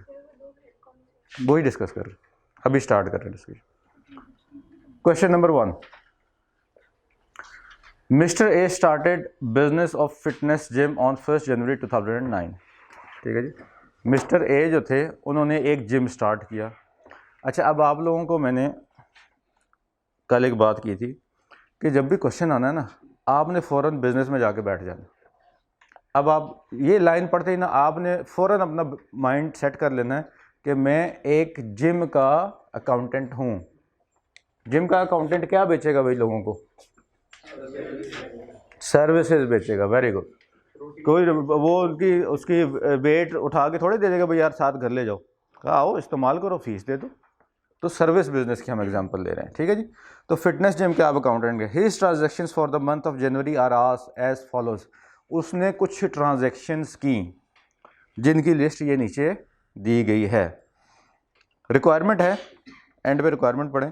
Speaker 1: वही डिस्कस कर रहे हैं, अभी स्टार्ट कर रहे हैं discussion. Question number 1, mister A started business of fitness gym on 1 जनवरी 2009, ठीक है जी। मिस्टर ए जो थे, उन्होंने एक जिम स्टार्ट किया। अच्छा, अब आप लोगों को मैंने कल एक बात की थी कि जब भी क्वेश्चन आना है ना, आपने फ़ौरन बिजनेस में जाके बैठ जाना। अब आप ये लाइन पढ़ते ही ना, आपने फ़ौरन अपना माइंड सेट कर लेना है कि मैं एक जिम का अकाउंटेंट हूँ। जिम का अकाउंटेंट क्या बेचेगा भाई लोगों को? सर्विसेज बेचेगा। Very good. कोई वो उनकी उसकी वेट उठा के थोड़े दे देगा भाई यार साथ घर ले जाओ, आओ इस्तेमाल करो, फीस दे दो। तो सर्विस बिजनेस की हम एग्जांपल ले रहे हैं, ठीक है जी। तो फिटनेस जिम के आप अकाउंटेंट है। His transactions for the month of January are as follows. उसने कुछ ट्रांजैक्शंस की जिनकी लिस्ट ये नीचे दी गई है। रिक्वायरमेंट है, एंड पे रिक्वायरमेंट पढ़ें।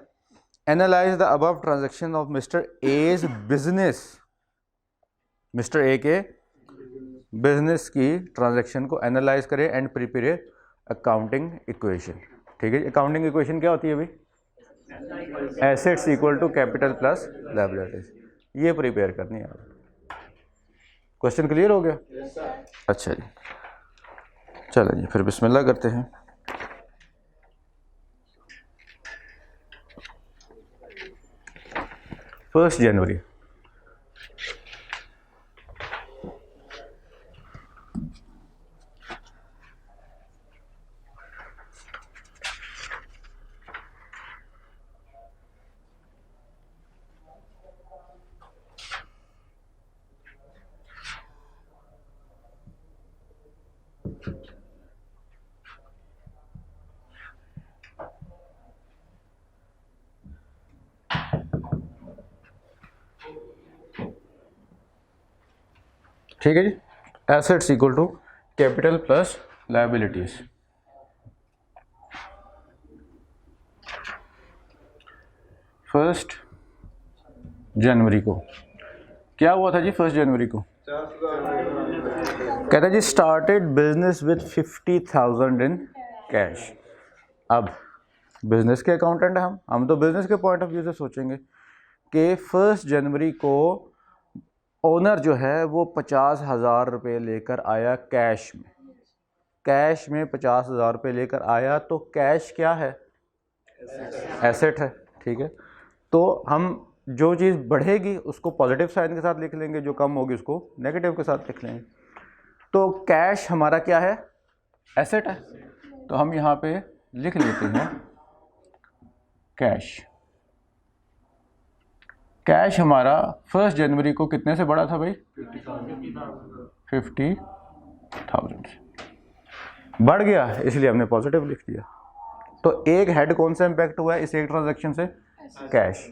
Speaker 1: Analyse the above transaction of mister A's business. Mister A के बिजनेस की ट्रांजैक्शन को एनालाइज करें एंड प्रिपेयर अकाउंटिंग इक्वेशन, ठीक है। अकाउंटिंग इक्वेशन क्या होती है भाई? Assets equal to capital plus liabilities, ये प्रिपेयर करनी है। क्वेश्चन क्लियर हो गया? अच्छा जी, चलो जी फिर बिस्मिल्लाह करते हैं। फर्स्ट जनवरी, ठीक है जी। Assets equal to capital plus liabilities. First जनवरी को क्या हुआ था जी? 1 जनवरी को कहता है जी started business with 50,000 in cash. अब बिजनेस के अकाउंटेंट हैं हम तो बिजनेस के पॉइंट ऑफ व्यू से सोचेंगे कि 1 जनवरी को ओनर जो है वो 50,000 रुपये लेकर आया कैश में। कैश में 50,000 रुपये लेकर आया तो कैश क्या है? एसेट है। ठीक है, तो हम जो चीज़ बढ़ेगी उसको पॉजिटिव साइन के साथ लिख लेंगे, जो कम होगी उसको नेगेटिव के साथ लिख लेंगे। तो कैश हमारा क्या है? एसेट है। तो हम यहाँ पे लिख लेते हैं कैश। कैश हमारा 1 जनवरी को कितने से बढ़ा था भाई? 50,000 से बढ़ गया, इसलिए हमने पॉजिटिव लिख दिया। तो एक हेड कौन सा इंपैक्ट हुआ है इस एक ट्रांजैक्शन से? कैश।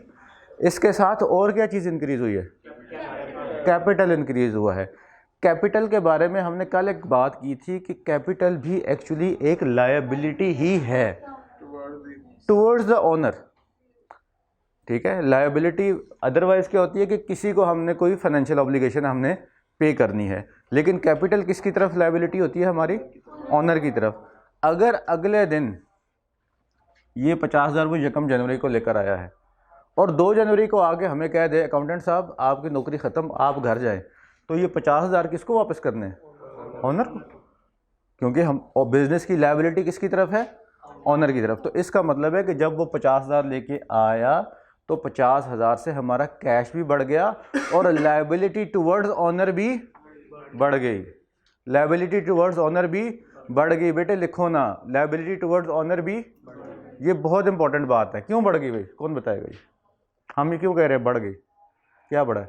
Speaker 1: इसके साथ और क्या चीज़ इंक्रीज हुई है? कैपिटल इंक्रीज हुआ है। कैपिटल के बारे में हमने कल एक बात की थी कि कैपिटल भी एक्चुअली एक लायबिलिटी ही है टुवर्ड्स द ओनर। ठीक है, लायबिलिटी अदरवाइज क्या होती है कि किसी को हमने कोई फाइनेंशियल ऑब्लिगेशन हमने पे करनी है, लेकिन कैपिटल किसकी तरफ लायबिलिटी होती है? हमारी ओनर की तरफ। अगर अगले दिन ये 50,000 रुपये यकम जनवरी को लेकर आया है और 2 जनवरी को आके हमें कह दे अकाउंटेंट साहब आपकी नौकरी ख़त्म, आप घर जाएं, तो ये 50,000 किसको वापस करने हैं? ओनर को, क्योंकि हम बिजनेस की लायबिलिटी किसकी तरफ है? ओनर की तरफ। तो इसका मतलब है कि जब वो 50,000 लेके आया तो 50,000 से हमारा कैश भी बढ़ गया और लायबिलिटी टुवर्ड्स ओनर भी बढ़ गई। लायबिलिटी टुवर्ड्स ओनर भी बढ़ गई। बेटे लिखो ना, लायबिलिटी टुवर्ड्स ओनर भी, ये बहुत इंपॉर्टेंट बात है। क्यों बढ़ गई भाई? कौन बताएगा ये? हम ये क्यों कह रहे हैं बढ़ गई? क्या बढ़ा है?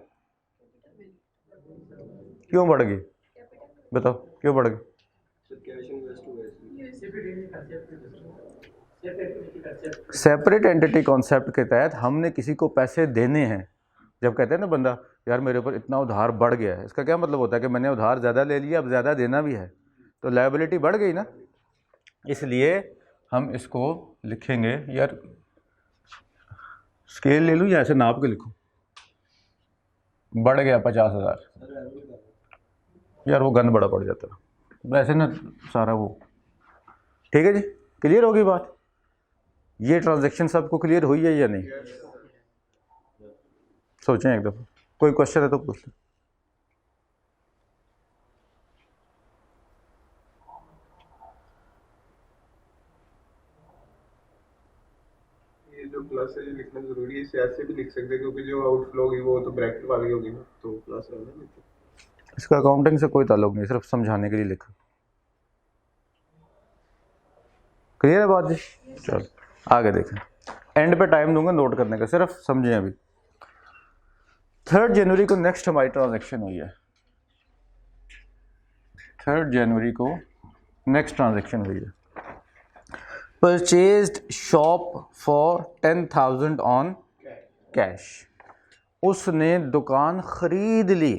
Speaker 1: क्यों बढ़ गई? बताओ क्यों बढ़ गई? सेपरेट एंटिटी कॉन्सेप्ट के तहत हमने किसी को पैसे देने हैं। जब कहते हैं ना बंदा यार मेरे ऊपर इतना उधार बढ़ गया है, इसका क्या मतलब होता है कि मैंने उधार ज़्यादा ले लिया, अब ज़्यादा देना भी है, तो लायबिलिटी बढ़ गई ना। इसलिए हम इसको लिखेंगे, यार स्केल ले लूँ या ऐसे नाप के लिखूँ? बढ़ गया 50,000। यार वो गन बड़ा पड़ जाता वैसे ना सारा वो। ठीक है जी, क्लियर होगी बात? ये ट्रांजैक्शन सबको क्लियर हुई है या नहीं? सोचें एक दफ़ा, कोई क्वेश्चन है तो पूछ लें।
Speaker 4: ये जो प्लस है ये लिखना जरूरी है, इसे ऐसे भी लिख सकते हैं क्योंकि जो आउटफ्लो होगी वो तो ब्रैकेट वाली होगी ना, तो प्लस रहना नहीं।
Speaker 1: इसका अकाउंटिंग से कोई ताल्लुक नहीं, सिर्फ समझाने के लिए लिखा। क्लियर है बात जी? चलो आगे देखें, एंड पे टाइम दूंगा नोट करने का, सिर्फ समझें अभी। 3 जनवरी को नेक्स्ट हमारी ट्रांजैक्शन हुई है। 3 जनवरी को नेक्स्ट ट्रांजैक्शन हुई है। Purchased shop for 10,000 on cash. उसने दुकान खरीद ली,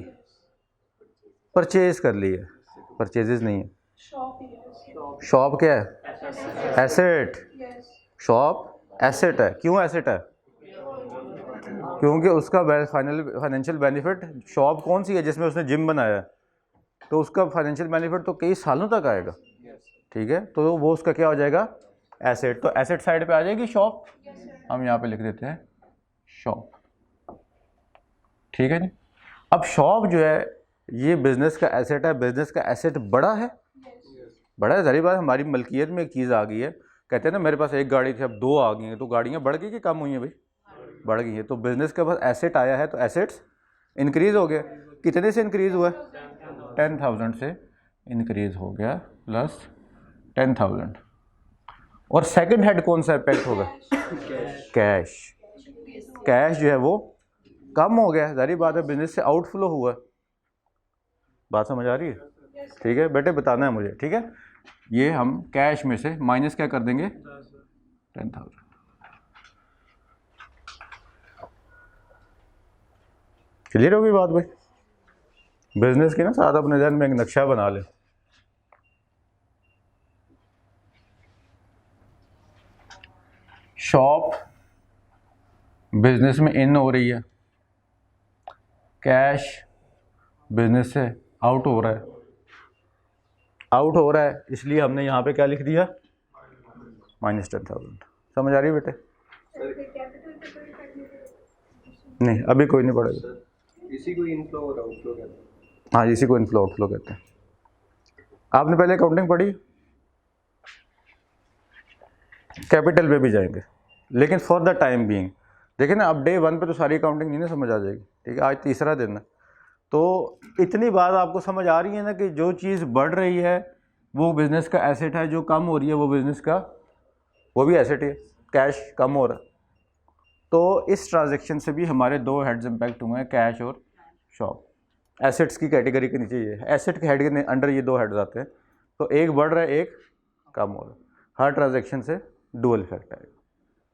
Speaker 1: परचेज कर ली है, परचेजेस नहीं है। शॉप क्या है? एसेट। शॉप एसेट है। क्यों एसेट है? क्योंकि उसका फाइनेंशियल बेनिफिट, शॉप कौन सी है जिसमें उसने जिम बनाया है, तो उसका फाइनेंशियल बेनिफिट तो कई सालों तक आएगा। ठीक है, तो वो उसका क्या हो जाएगा? एसेट। तो एसेट साइड पे आ जाएगी शॉप। हम यहाँ पे लिख देते हैं शॉप। ठीक है जी। अब शॉप जो है ये बिजनेस का एसेट है। बिजनेस का एसेट बड़ा है, बड़ा है, जारी बात। हमारी मलकियत में एक चीज़ आ गई है, कहते हैं ना मेरे पास एक गाड़ी थी अब 2 आ गई हैं, तो गाड़ियाँ बढ़ गई कि कम हुई हैं भाई? बढ़ गई है। तो बिजनेस के पास एसेट आया है तो एसेट्स इंक्रीज हो गया। कितने से इंक्रीज हुआ? 10,000 से इंक्रीज हो गया, प्लस 10,000। और सेकंड हेड कौन सा इम्पैक्ट होगा? कैश। कैश जो है वो कम हो गया, जारी बात है, बिजनेस से आउटफ्लो हुआ। बात समझ आ रही है? ठीक है बेटे, बताना है मुझे। ठीक है, ये हम कैश में से माइनस क्या कर देंगे? 10,000। क्लियर होगी बात भाई? बिजनेस की ना साथ अपने जहन में एक नक्शा बना ले। शॉप बिजनेस में इन हो रही है, कैश बिजनेस से आउट हो रहा है, इसलिए हमने यहाँ पे क्या लिख दिया, -10,000। समझ आ रही है बेटे? नहीं अभी कोई नहीं पड़ेगा।
Speaker 2: इसी को इनफ्लो और आउटफ्लो कहते हैं।
Speaker 1: हाँ, इसी को इनफ्लो आउटफ्लो कहते हैं। आपने पहले अकाउंटिंग पढ़ी, कैपिटल पे भी जाएंगे, लेकिन फॉर द टाइम बीइंग देखिए ना, अब डे 1 पे तो सारी अकाउंटिंग नहीं ना समझ आ जाएगी, ठीक है, आज तीसरा दिन है। तो इतनी बात आपको समझ आ रही है ना कि जो चीज़ बढ़ रही है वो बिज़नेस का एसेट है, जो कम हो रही है वो बिज़नेस का वो भी एसेट है, कैश कम हो रहा है। तो इस ट्रांजैक्शन से भी हमारे 2 हेड्स इम्पैक्ट हुए हैं, कैश और शॉप। एसेट्स की कैटेगरी के नीचे ये है, एसेट के हेड के अंडर ये 2 हेड्स आते हैं। तो एक बढ़ रहा है, एक कम हो रहा है। हर ट्रांजैक्शन से डुअल इफेक्ट आएगा।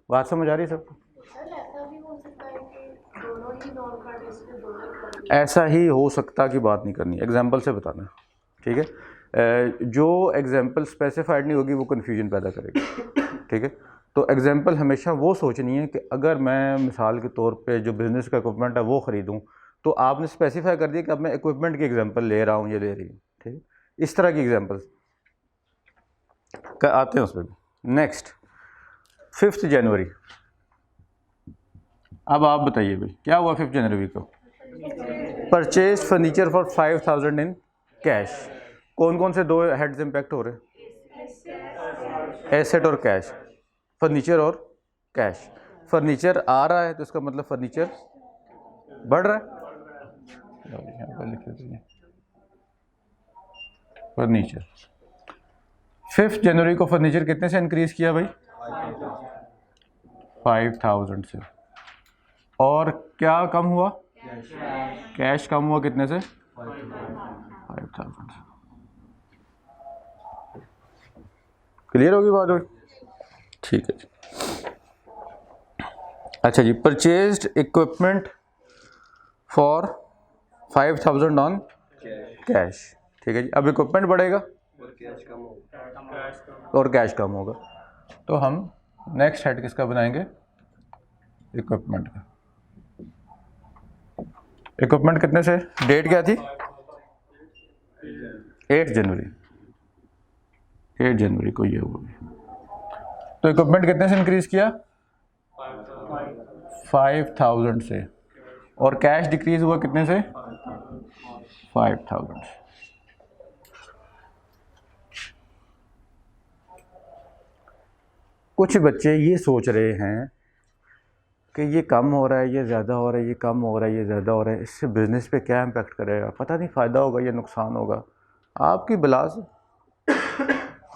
Speaker 1: बात समझ आ रही है सबको?
Speaker 3: सर ऐसा भी हो सकता है कि दोनों ही नॉन कार्ड इसमें दोनों कार्ड
Speaker 1: ऐसा ही हो सकता की बात नहीं करनी, एग्जाम्पल से बताना, ठीक है। जो एग्जाम्पल स्पेसिफाइड नहीं होगी वो कन्फ्यूजन पैदा करेगी, ठीक है। तो एग्जाम्पल हमेशा वो सोचनी है कि अगर मैं मिसाल के तौर पे जो बिज़नेस का इक्विपमेंट है वो ख़रीदूँ, तो आपने स्पेसिफाई कर दिया कि अब मैं इक्विपमेंट की एग्जाम्पल ले रहा हूँ, ये ले रही हूँ, ठीक है। इस तरह की एग्जाम्पल्स आते हैं उस पर भी। नेक्स्ट 5 जनवरी। अब आप बताइए भाई क्या हुआ 5 जनवरी को? Purchase furniture for 5,000 in cash. कौन कौन से 2 हेड्स इम्पैक्ट हो रहे हैं? एसेट और कैश, फर्नीचर और कैश। फर्नीचर आ रहा है तो इसका मतलब फर्नीचर बढ़ रहा है। यहाँ पर लिख देते हैं फर्नीचर। 5 जनवरी को फर्नीचर कितने से इंक्रीज किया भाई? 5,000 से। और क्या कम हुआ? कैश कम हुआ कितने से? 5,000 से। क्लियर होगी बात होगी? ठीक है जी। अच्छा जी, purchased equipment for 5,000 on cash, ठीक है जी। अब इक्विपमेंट बढ़ेगा
Speaker 2: और कैश कम होगा।
Speaker 1: और कैश कम होगा, तो हम नेक्स्ट हेड किसका बनाएंगे? इक्विपमेंट का। इक्विपमेंट कितने से? डेट क्या थी? 8 जनवरी। 8 जनवरी को ये हुआ। तो इक्विपमेंट कितने से इंक्रीज किया? 5,000 से। और कैश डिक्रीज हुआ कितने से? 5,000 से। कुछ बच्चे ये सोच रहे हैं कि ये कम हो रहा है, ये ज़्यादा हो रहा है, ये कम हो रहा है, ये ज़्यादा हो रहा है, इससे बिज़नेस पे क्या इम्पैक्ट करेगा, पता नहीं फ़ायदा होगा या नुकसान होगा। आपकी बिला से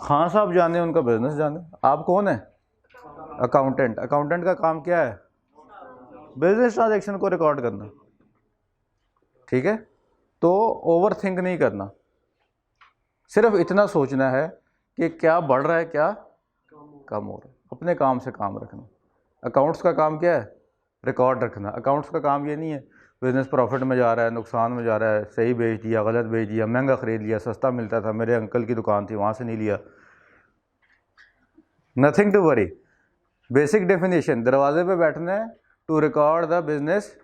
Speaker 1: खान साहब जाने, उनका बिज़नेस जाने। आप कौन है? अकाउंटेंट। अकाउंटेंट का काम क्या है? बिज़नेस ट्रांजैक्शन को रिकॉर्ड करना, ठीक है। तो ओवर थिंक नहीं करना, सिर्फ इतना सोचना है कि क्या बढ़ रहा है, क्या कम हो रहा है। अपने काम से काम रखना। अकाउंट्स का काम क्या है? रिकॉर्ड रखना। अकाउंट्स का काम ये नहीं है बिज़नेस प्रॉफिट में जा रहा है, नुकसान में जा रहा है, सही बेच दिया, गलत बेच दिया, महंगा ख़रीद लिया, सस्ता मिलता था, मेरे अंकल की दुकान थी वहाँ से नहीं लिया। Nothing to worry. Basic definition, दरवाजे पे बैठना है टू रिकॉर्ड द बिजनेस,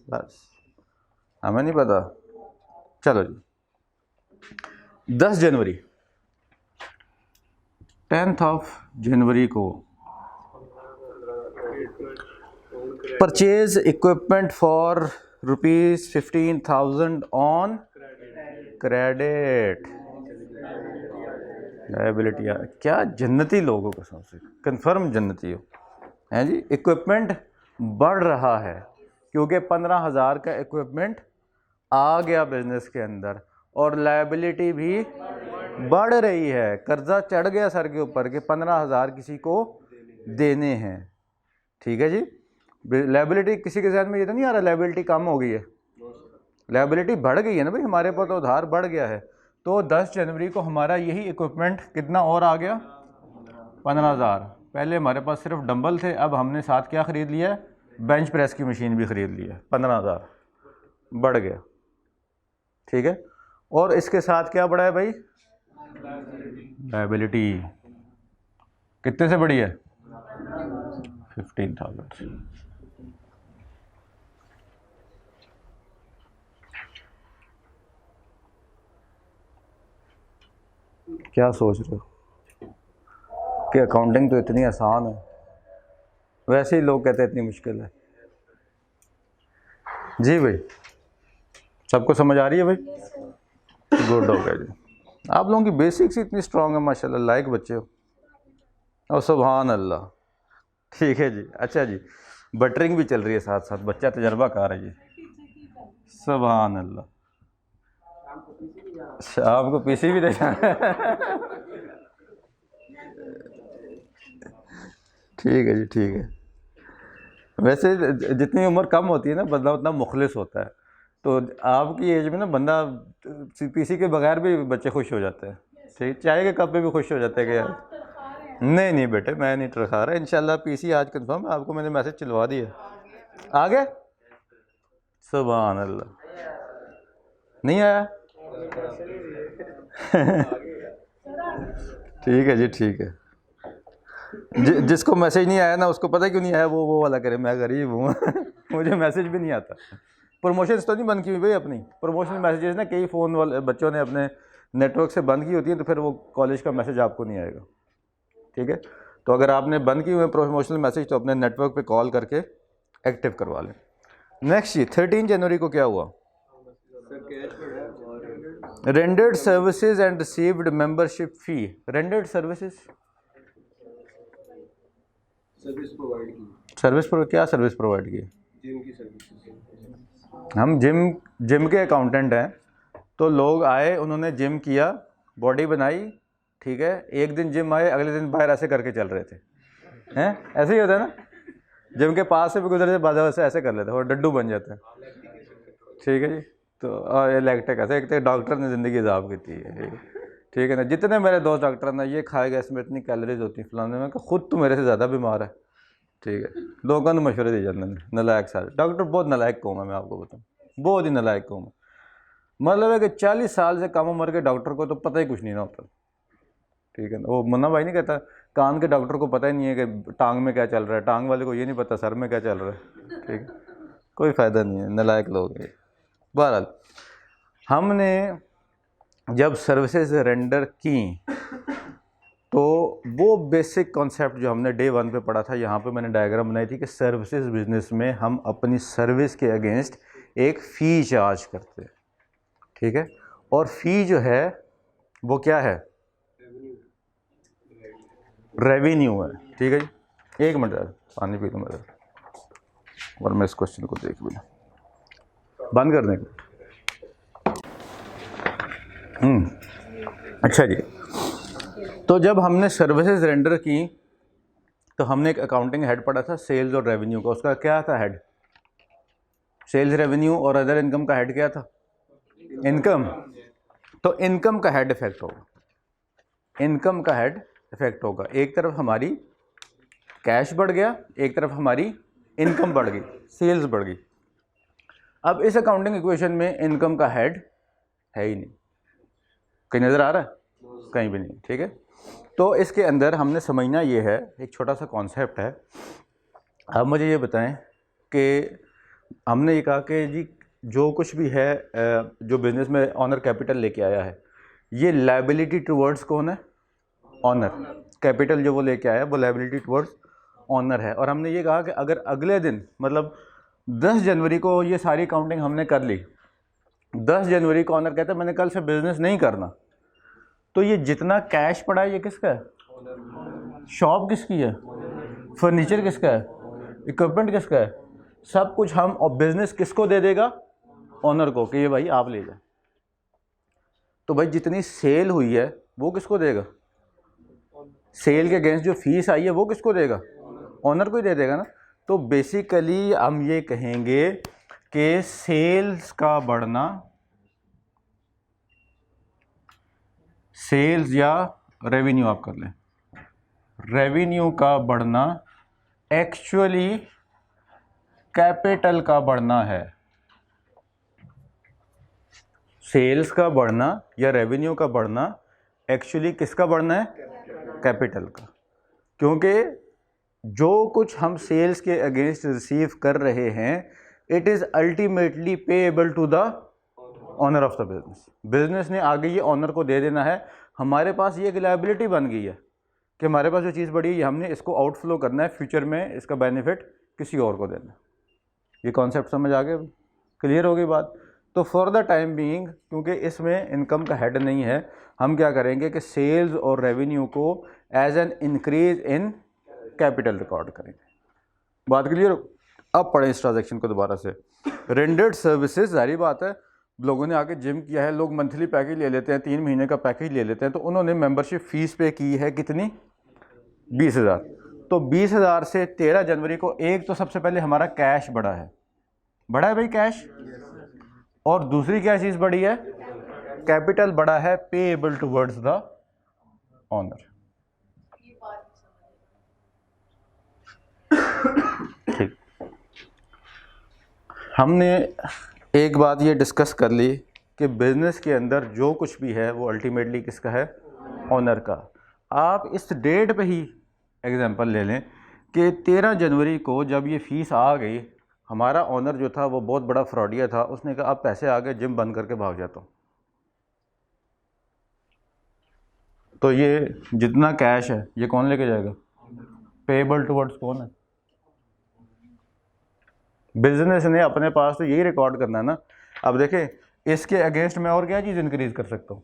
Speaker 1: बस। हमें नहीं पता। चलो जी, 10 जनवरी 10th जनवरी को purchase equipment for ₹15,000 on credit. Liability, क्या जन्नती लोगों को समझ, कन्फर्म जन्नती हो हैं जी। इक्विपमेंट बढ़ रहा है क्योंकि 15,000 का इक्विपमेंट आ गया बिजनेस के अंदर, और लायबिलिटी भी बढ़ रही है। कर्जा चढ़ गया सर के ऊपर कि 15,000 किसी को देने हैं, ठीक है जी। लायबिलिटी किसी के ज़हन में ये तो नहीं आ रहा लायबिलिटी कम हो गई है? लायबिलिटी बढ़ गई है ना भाई, हमारे पास तो उधार बढ़ गया है। तो 10 जनवरी को हमारा यही इक्विपमेंट कितना और आ गया? 15,000। पहले हमारे पास सिर्फ डंबल थे, अब हमने साथ क्या ख़रीद लिया है? बेंच प्रेस की मशीन भी ख़रीद ली है। 15,000 बढ़ गया। ठीक है। और इसके साथ क्या बढ़ा है भाई? लायबिलिटी। कितने से बढ़ी है? 15,000 से। क्या सोच रहे हो कि अकाउंटिंग तो इतनी आसान है? वैसे ही लोग कहते हैं इतनी मुश्किल है। जी भाई, सबको समझ आ रही है भाई? गुड हो गया जी। आप लोगों की बेसिक्स इतनी स्ट्रांग है माशाल्लाह, लायक बच्चे हो। और सुभान अल्लाह। ठीक है जी। अच्छा जी, बटरिंग भी चल रही है साथ साथ, बच्चा तजर्बाकार है जी। सुभान अल्लाह। शाम को पीसी भी देखा। ठीक है जी, ठीक है। वैसे जितनी उम्र कम होती है ना, बंदा उतना मुखलिस होता है। तो आपकी एज में ना बंदा पीसी के बगैर भी बच्चे खुश हो जाते हैं। ठीक, चाय के कप पे भी खुश हो जाते हैं कि यार नहीं नहीं बेटे, मैं नहीं खा रहा। इंशाल्लाह पीसी आज कंफर्म है, आपको मैंने मैसेज चलवा दिया। आ गया? सुभान अल्लाह। नहीं आया? ठीक है जी, ठीक है। जिसको मैसेज नहीं आया ना, उसको पता क्यों नहीं आया? वो वाला करे, मैं गरीब हूँ। मुझे मैसेज भी नहीं आता। प्रमोशंस तो नहीं बंद की हुई भाई अपनी। प्रमोशन मैसेजेस ना कई फ़ोन वाले बच्चों ने अपने नेटवर्क से बंद की होती है, तो फिर वो कॉलेज का मैसेज आपको नहीं आएगा। ठीक है, तो अगर आपने बंद किए हुए प्रमोशनल मैसेज तो अपने नेटवर्क पे कॉल करके एक्टिव करवा लें। नेक्स्ट जी, 13 जनवरी को क्या हुआ? Rendered services and received membership fee. Rendered services,
Speaker 2: service provide की।
Speaker 1: सर्विस पर क्या सर्विस प्रोवाइड की?
Speaker 2: जिम की सर्विस।
Speaker 1: हम जिम के अकाउंटेंट हैं, तो लोग आए, उन्होंने जिम किया, बॉडी बनाई, ठीक है। एक दिन जिम आए, अगले दिन बाहर ऐसे करके चल रहे थे, हैं? ऐसे ही होता है ना, जिम के पास से भी गुजरते बाधा से ऐसे कर लेते हैं और डड्डू बन जाते हैं। ठीक है जी। तो ये लैक्टिक ऐसे, एक तो डॉक्टर ने ज़िंदगी हिसाब की थी, ठीक है ना। जितने मेरे दोस्त डॉक्टर ना, ये खाएगा इसमें इतनी कैलोरीज होती हैं फलाने में, खुद तो मेरे से ज़्यादा बीमार है। ठीक है, लोगों ने मशवरे दिए जाते हैं, नलायक सारे डॉक्टर। बहुत नलायक कौम है, मैं आपको बताऊँ, बहुत ही नलायक कौम है। मतलब है कि 40 साल से कम उम्र के डॉक्टर को तो पता ही कुछ नहीं ना होता। ठीक है ना, वो मुन्ना भाई नहीं कहता, कान के डॉक्टर को पता ही नहीं है कि टांग में क्या चल रहा है, टांग वाले को ये नहीं पता सर में क्या चल रहा है। ठीक है, कोई फ़ायदा नहीं है, नलायक लोग हैं। बहरहाल, हमने जब सर्विसेज रेंडर की तो वो बेसिक कॉन्सेप्ट जो हमने डे 1 पे पढ़ा था, यहाँ पे मैंने डायग्राम बनाई थी कि सर्विसेज बिजनेस में हम अपनी सर्विस के अगेंस्ट एक फ़ी चार्ज करते हैं। ठीक है, और फ़ी जो है वो क्या है? रेवेन्यू है। ठीक है जी, एक मिनट पानी पी लूँ मेरा, और मैं इस क्वेश्चन को देख भी बंद कर देंगे। अच्छा जी, तो जब हमने सर्विसेज रेंडर की तो हमने एक अकाउंटिंग हेड पढ़ा था, सेल्स और रेवेन्यू का। उसका क्या था हेड? सेल्स, रेवेन्यू और अदर इनकम का हेड क्या था? इनकम। तो इनकम का हेड इफेक्ट होगा, इनकम का हेड इफेक्ट होगा। एक तरफ हमारी कैश बढ़ गया, एक तरफ हमारी इनकम बढ़ गई, सेल्स बढ़ गई। अब इस अकाउंटिंग इक्वेशन में इनकम का हेड है ही नहीं, कहीं नज़र आ रहा है? कहीं भी नहीं। ठीक है, तो इसके अंदर हमने समझना ये है, एक छोटा सा कॉन्सेप्ट है। अब मुझे ये बताएं कि हमने ये कहा कि जी जो कुछ भी है जो बिजनेस में ऑनर कैपिटल लेके आया है, ये लायबिलिटी टुवर्ड्स कौन है? ऑनर। कैपिटल जो वो लेके आया वो लायबिलिटी टुवर्ड्स ऑनर है। और हमने ये कहा कि अगर अगले दिन, मतलब 10 जनवरी को ये सारी काउंटिंग हमने कर ली, 10 जनवरी को ऑनर कहता है मैंने कल से बिजनेस नहीं करना, तो ये जितना कैश पड़ा है ये किसका है? शॉप किसकी है? फर्नीचर किसका है? इक्विपमेंट किसका है? सब कुछ हम, और बिजनेस किसको दे देगा? ऑनर को, कि ये भाई आप ले जाए। तो भाई जितनी सेल हुई है वो किसको देगा? सेल के अगेंस्ट जो फीस आई है वो किसको देगा? ऑनर को ही दे देगा ना। तो बेसिकली हम ये कहेंगे कि सेल्स का बढ़ना, सेल्स या रेवेन्यू आप कर लें, रेवेन्यू का बढ़ना एक्चुअली कैपिटल का बढ़ना है। सेल्स का बढ़ना या रेवेन्यू का बढ़ना एक्चुअली किसका बढ़ना है? कैपिटल का। क्योंकि जो कुछ हम सेल्स के अगेंस्ट रिसीव कर रहे हैं it is ultimately payable to the owner of the business. Business ने आगे ये ऑनर को दे देना है। हमारे पास ये एक लायबिलिटी बन गई है कि हमारे पास जो चीज़ बढ़ी है हमने इसको आउटफ्लो करना है, फ्यूचर में इसका बेनिफिट किसी और को देना है। ये कॉन्सेप्ट समझ आ गया? क्लियर हो गई बात? तो फॉर द टाइम बीइंग, क्योंकि इसमें इनकम का हेड नहीं है, हम क्या करेंगे कि सेल्स और रेवेन्यू को as an increase in capital record करेंगे। बात क्लियर? अब पढ़ें इस ट्रांजेक्शन को दोबारा से। रेंडर्ड सर्विसेज, जारी बात है लोगों ने आके जिम किया है, लोग मंथली पैकेज ले लेते हैं, 3 महीने का पैकेज ले लेते हैं, तो उन्होंने मेंबरशिप फ़ीस पे की है कितनी? 20,000। तो 20,000 से 13 जनवरी को एक तो सबसे पहले हमारा कैश बढ़ा है भाई कैश, और दूसरी क्या चीज़ बढ़ी है? कैपिटल बढ़ा है पेएबल टुवर्ड्स द ऑनर। ठीक, हमने एक बात ये डिस्कस कर ली कि बिजनेस के अंदर जो कुछ भी है वो अल्टीमेटली किसका है? ऑनर का। आप इस डेट पे ही एग्जांपल ले लें कि 13 जनवरी को जब ये फ़ीस आ गई, हमारा ऑनर जो था वो बहुत बड़ा फ्रॉडिया था, उसने कहा अब पैसे आ गए, जिम बंद करके भाग जाता हूँ। तो ये जितना कैश है ये कौन लेके जाएगा? पेएबल टुवर्ड्स कौन है? बिजनेस ने अपने पास तो यही रिकॉर्ड करना है ना। अब देखें इसके अगेंस्ट मैं और क्या चीज़ इंक्रीज कर सकता हूँ?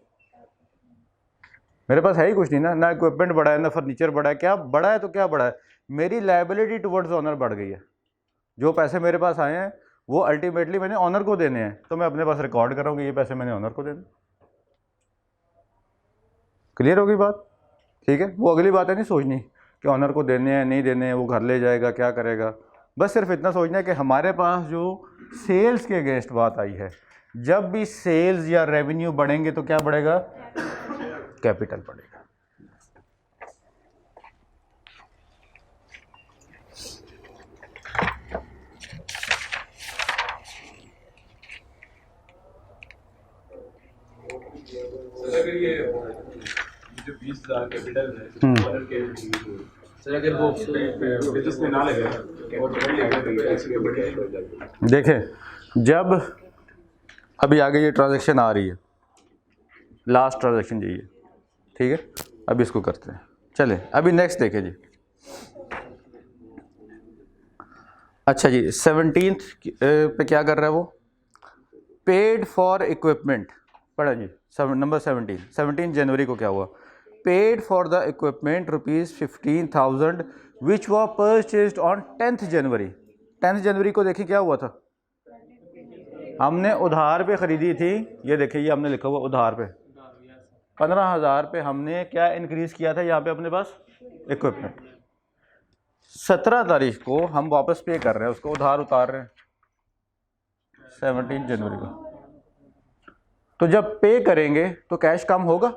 Speaker 1: मेरे पास है ही कुछ नहीं ना, ना इक्विपमेंट बढ़ा है ना फर्नीचर बढ़ा है। क्या बढ़ा है? तो क्या बढ़ा है? मेरी लायबिलिटी टुवर्ड्स ऑनर बढ़ गई है। जो पैसे मेरे पास आए हैं वो अल्टीमेटली मैंने ऑनर को देने हैं, तो मैं अपने पास रिकॉर्ड करूँगी ये पैसे मैंने ऑनर को देने। क्लियर होगी बात? ठीक है, वो अगली बात है नहीं सोचनी कि ऑनर को देने हैं नहीं देने हैं, वो घर ले जाएगा क्या करेगा। बस सिर्फ इतना सोचना है कि हमारे पास जो सेल्स के अगेंस्ट बात आई है, जब भी सेल्स या रेवेन्यू बढ़ेंगे तो क्या बढ़ेगा? कैपिटल बढ़ेगा।
Speaker 2: अगर ये जो 20,000 कैपिटल है ऑनर के सर, अगर वो बिजनेस में ना लगे और
Speaker 1: देखें जब अभी आगे ये ट्रांजैक्शन आ रही है, लास्ट ट्रांजैक्शन यही है, ठीक है। अभी इसको करते हैं, चले अभी नेक्स्ट देखें जी। अच्छा जी 17th पे क्या कर रहा है वो? पेड फॉर इक्विपमेंट पढ़ा जी। नंबर 17 जनवरी को क्या हुआ? Paid for the equipment ₹15,000 which was purchased on 10th January. 10th जनवरी को देखिए क्या हुआ था? हमने उधार पे ख़रीदी थी। ये देखिए ये हमने लिखा हुआ उधार पे 15,000 पे हमने क्या इंक्रीज़ किया था यहाँ पे अपने पास? इक्विपमेंट। 17 तारीख को हम वापस पे कर रहे हैं, उसको उधार उतार रहे हैं 17 जनवरी को। तो जब पे करेंगे तो कैश कम होगा,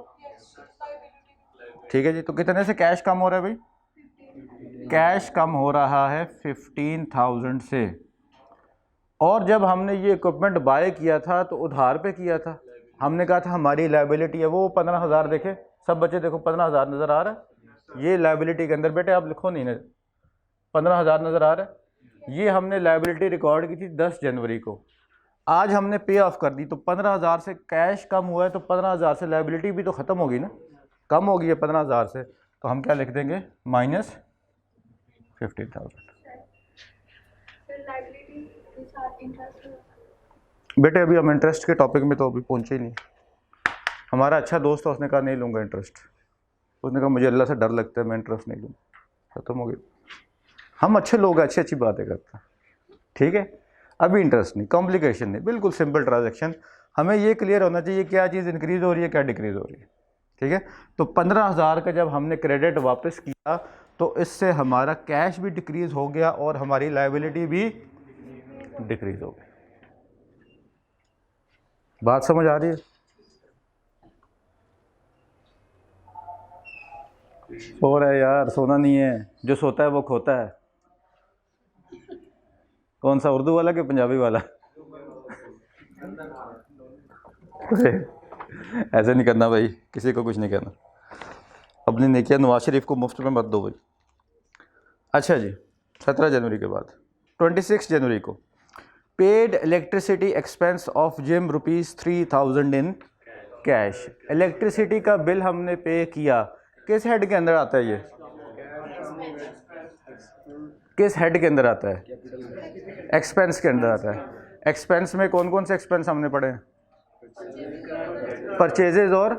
Speaker 1: ठीक है जी। तो कितने से कैश कम हो रहा है भाई? कैश कम हो रहा है 15,000 से। और जब हमने ये इक्विपमेंट बाय किया था तो उधार पे किया था। हमने कहा था हमारी लायबिलिटी है वो 15,000। देखे सब बच्चे देखो 15,000 नज़र आ रहा है? ये लायबिलिटी के अंदर बेटे आप लिखो नहीं, 15,000 नज़र आ रहा है। ये हमने लायबिलिटी रिकॉर्ड की थी 10 जनवरी को। आज हमने पे ऑफ कर दी तो 15,000 से कैश कम हुआ है, तो 15,000 से लायबिलिटी भी तो ख़त्म होगी ना, कम होगी है 15,000 से। तो हम क्या लिख देंगे? माइनस 15,000। बेटे अभी हम इंटरेस्ट के टॉपिक में तो अभी पहुंचे ही नहीं। हमारा अच्छा दोस्त था, उसने कहा नहीं लूँगा इंटरेस्ट। उसने कहा मुझे अल्लाह से डर लगता है, मैं इंटरेस्ट नहीं लूँगा। ख़त्म हो गया। हम अच्छे लोग हैं, अच्छी अच्छी बातें करते हैं, ठीक है। अभी इंटरेस्ट नहीं, कॉम्प्लिकेशन नहीं, बिल्कुल सिंपल ट्रांजैक्शन। हमें ये क्लियर होना चाहिए क्या चीज़ इंक्रीज़ हो रही है क्या डिक्रीज़ हो रही है, ठीक है। तो 15,000 का जब हमने क्रेडिट वापस किया तो इससे हमारा कैश भी डिक्रीज़ हो गया और हमारी लायबिलिटी भी डिक्रीज़ हो गई। बात समझ आ रही है? सो रहा है यार, सोना नहीं है, जो सोता है वो खोता है। कौन सा, उर्दू वाला कि पंजाबी वाला? ऐसे नहीं करना भाई, किसी को कुछ नहीं कहना। अपनी नेकिया नवाज शरीफ को मुफ्त में मत दो भाई। अच्छा जी, 17 जनवरी के बाद 26 जनवरी को paid electricity expense of gym ₹3000 in cash. Electricity का बिल हमने पे किया, किस हेड के अंदर आता है ये? किस हेड के अंदर आता है? एक्सपेंस के अंदर आता है। एक्सपेंस में कौन कौन से एक्सपेंस हमने पढ़े हैं? परचेजेज और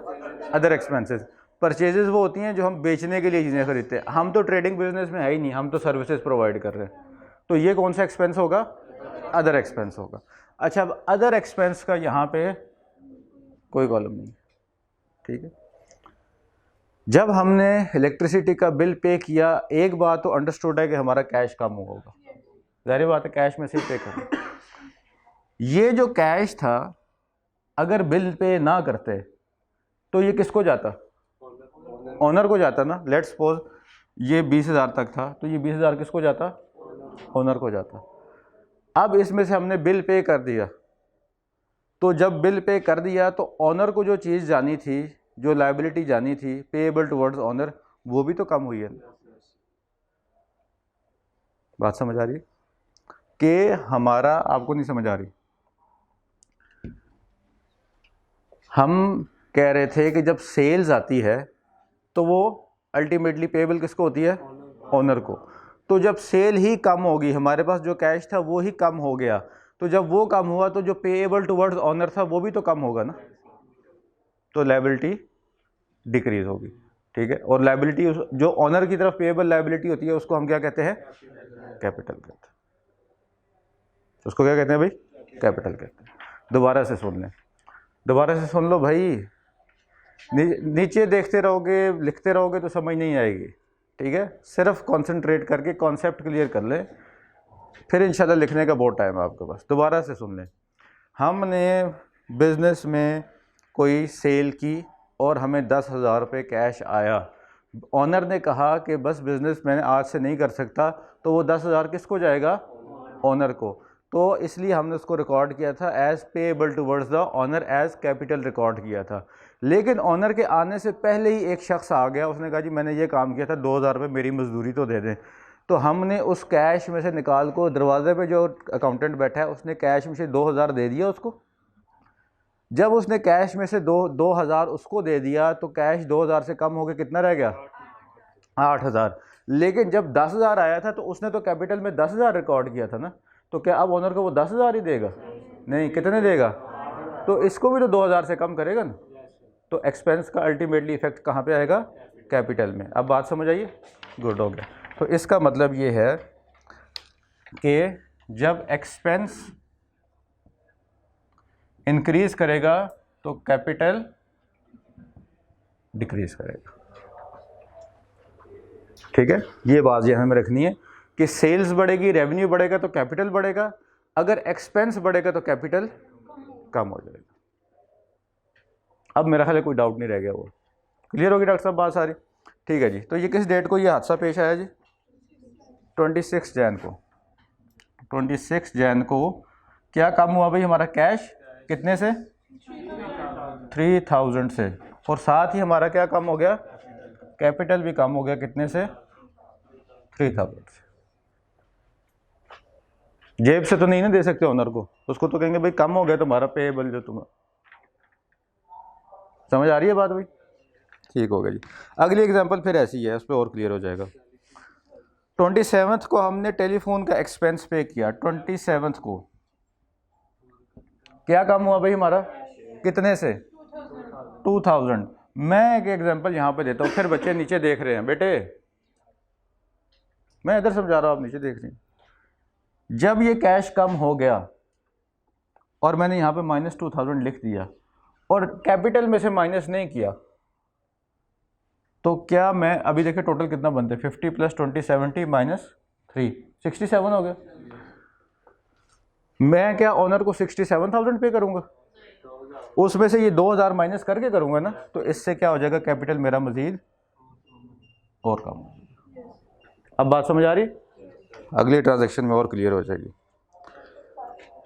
Speaker 1: अदर एक्सपेंसेस। परचेजेज वो होती हैं जो हम बेचने के लिए चीज़ें खरीदते हैं। हम तो ट्रेडिंग बिजनेस में है ही नहीं, हम तो सर्विसेज प्रोवाइड कर रहे हैं। तो ये कौन सा एक्सपेंस होगा? अदर एक्सपेंस होगा। अच्छा, अब अदर एक्सपेंस का यहाँ पे कोई कॉलम नहीं, ठीक है। जब हमने इलेक्ट्रिसिटी का बिल पे किया, एक बात तो अंडरस्टूड है कि हमारा कैश कम होगा, ज़ाहिर बात है, कैश में से पे करें। ये जो कैश था अगर बिल पे ना करते तो ये किसको जाता? ओनर को जाता ना। लेट्स सपोज ये 20,000 तक था, तो ये 20,000 किसको जाता? ओनर को जाता। अब इसमें से हमने बिल पे कर दिया, तो जब बिल पे कर दिया तो ओनर को जो चीज़ जानी थी, जो लायबिलिटी जानी थी पेएबल टुवर्ड्स ओनर, वो भी तो कम हुई है। बात समझ आ रही है कि हमारा? आपको नहीं समझ आ रही? हम कह रहे थे कि जब सेल्स आती है तो वो अल्टीमेटली पेएबल किसको होती है? ओनर को। तो जब सेल ही कम होगी, हमारे पास जो कैश था वो ही कम हो गया, तो जब वो कम हुआ तो जो पेएबल टुवर्ड्स ओनर था वो भी तो कम होगा ना, तो लायबिलिटी डिक्रीज होगी, ठीक है। और लायबिलिटी जो ओनर की तरफ पेएबल लायबिलिटी होती है उसको हम क्या कहते हैं? कैपिटल कहते हैं। उसको क्या कहते हैं भाई? कैपिटल कहते हैं। दोबारा से सुन लें, दोबारा से सुन लो भाई। नीचे देखते रहोगे, लिखते रहोगे तो समझ नहीं आएगी, ठीक है। सिर्फ कंसंट्रेट करके कॉन्सेप्ट क्लियर कर लें, फिर इंशाल्लाह लिखने का बहुत टाइम है आपके पास। दोबारा से सुन लें। हमने बिजनेस में कोई सेल की और हमें 10,000 रुपये कैश आया। ऑनर ने कहा कि बस बिज़नेस मैं आज से नहीं कर सकता, तो वो 10,000 किसको जाएगा? ऑनर को। तो इसलिए हमने उसको रिकॉर्ड किया था as payable towards the owner, as capital record किया था। लेकिन ऑनर के आने से पहले ही एक शख्स आ गया, उसने कहा जी मैंने ये काम किया था, 2,000 रुपये मेरी मजदूरी तो दे दें। तो हमने उस कैश में से निकाल को, दरवाजे पे जो अकाउंटेंट बैठा है उसने कैश में से 2,000 दे दिया उसको। जब उसने कैश में से 2,000 उसको दे दिया तो कैश 2,000 से कम हो गया, कितना रह गया? 8,000। लेकिन जब 10,000 आया था तो उसने तो कैपिटल में 10,000 रिकॉर्ड किया था ना, तो क्या अब ओनर को वो 10,000 ही देगा? नहीं, कितने देगा? तो इसको भी तो 2,000 से कम करेगा ना। तो एक्सपेंस का अल्टीमेटली इफेक्ट कहाँ पे आएगा? कैपिटल में। अब बात समझ आइए? गुड हो गया। तो इसका मतलब ये है कि जब एक्सपेंस इंक्रीज करेगा तो कैपिटल डिक्रीज करेगा, ठीक है। ये बात यहाँ हमें रखनी है कि सेल्स बढ़ेगी, रेवेन्यू बढ़ेगा तो कैपिटल बढ़ेगा, अगर एक्सपेंस बढ़ेगा तो कैपिटल कम हो जाएगा। अब मेरा ख्याल है कोई डाउट नहीं रह गया, वो क्लियर होगी डॉक्टर साहब बात सारी? ठीक है जी। तो ये किस डेट को ये हादसा पेश आया जी? 26 जैन को। 26 जैन को क्या कम हुआ भाई? हमारा कैश कितने से? 3,000 से, और साथ ही हमारा क्या कम हो गया? कैपिटल भी कम हो गया, कितने से? 3,000 से। जेब से तो नहीं ना दे सकते ओनर को, उसको तो कहेंगे भाई कम हो गया तुम्हारा पेएबल जो तुम्हें। समझ आ रही है बात भाई? ठीक हो गया जी। अगली एग्जांपल फिर ऐसी है, उस पर और क्लियर हो जाएगा। 27 को हमने टेलीफोन का एक्सपेंस पे किया। 27 को क्या कम हुआ भाई हमारा? कितने से? 2,000। मैं एक एग्जांपल यहाँ पे देता हूँ, फिर बच्चे नीचे देख रहे हैं। बेटे मैं इधर समझा रहा हूँ, आप नीचे देख रहे हैं। जब ये कैश कम हो गया और मैंने यहाँ पे -2,000 लिख दिया और कैपिटल में से माइनस नहीं किया, तो क्या मैं अभी देखिए टोटल कितना बनते हैं? 50 + 20 70 - 3 67 हो गया। मैं क्या ओनर को 67,000 पे करूँगा? उसमें से ये 2,000 माइनस करके करूँगा ना, तो इससे क्या हो जाएगा? कैपिटल मेरा मजीद और कम हो जाएगा। अब बात समझ आ रही? अगले ट्रांजैक्शन में और क्लियर हो जाएगी।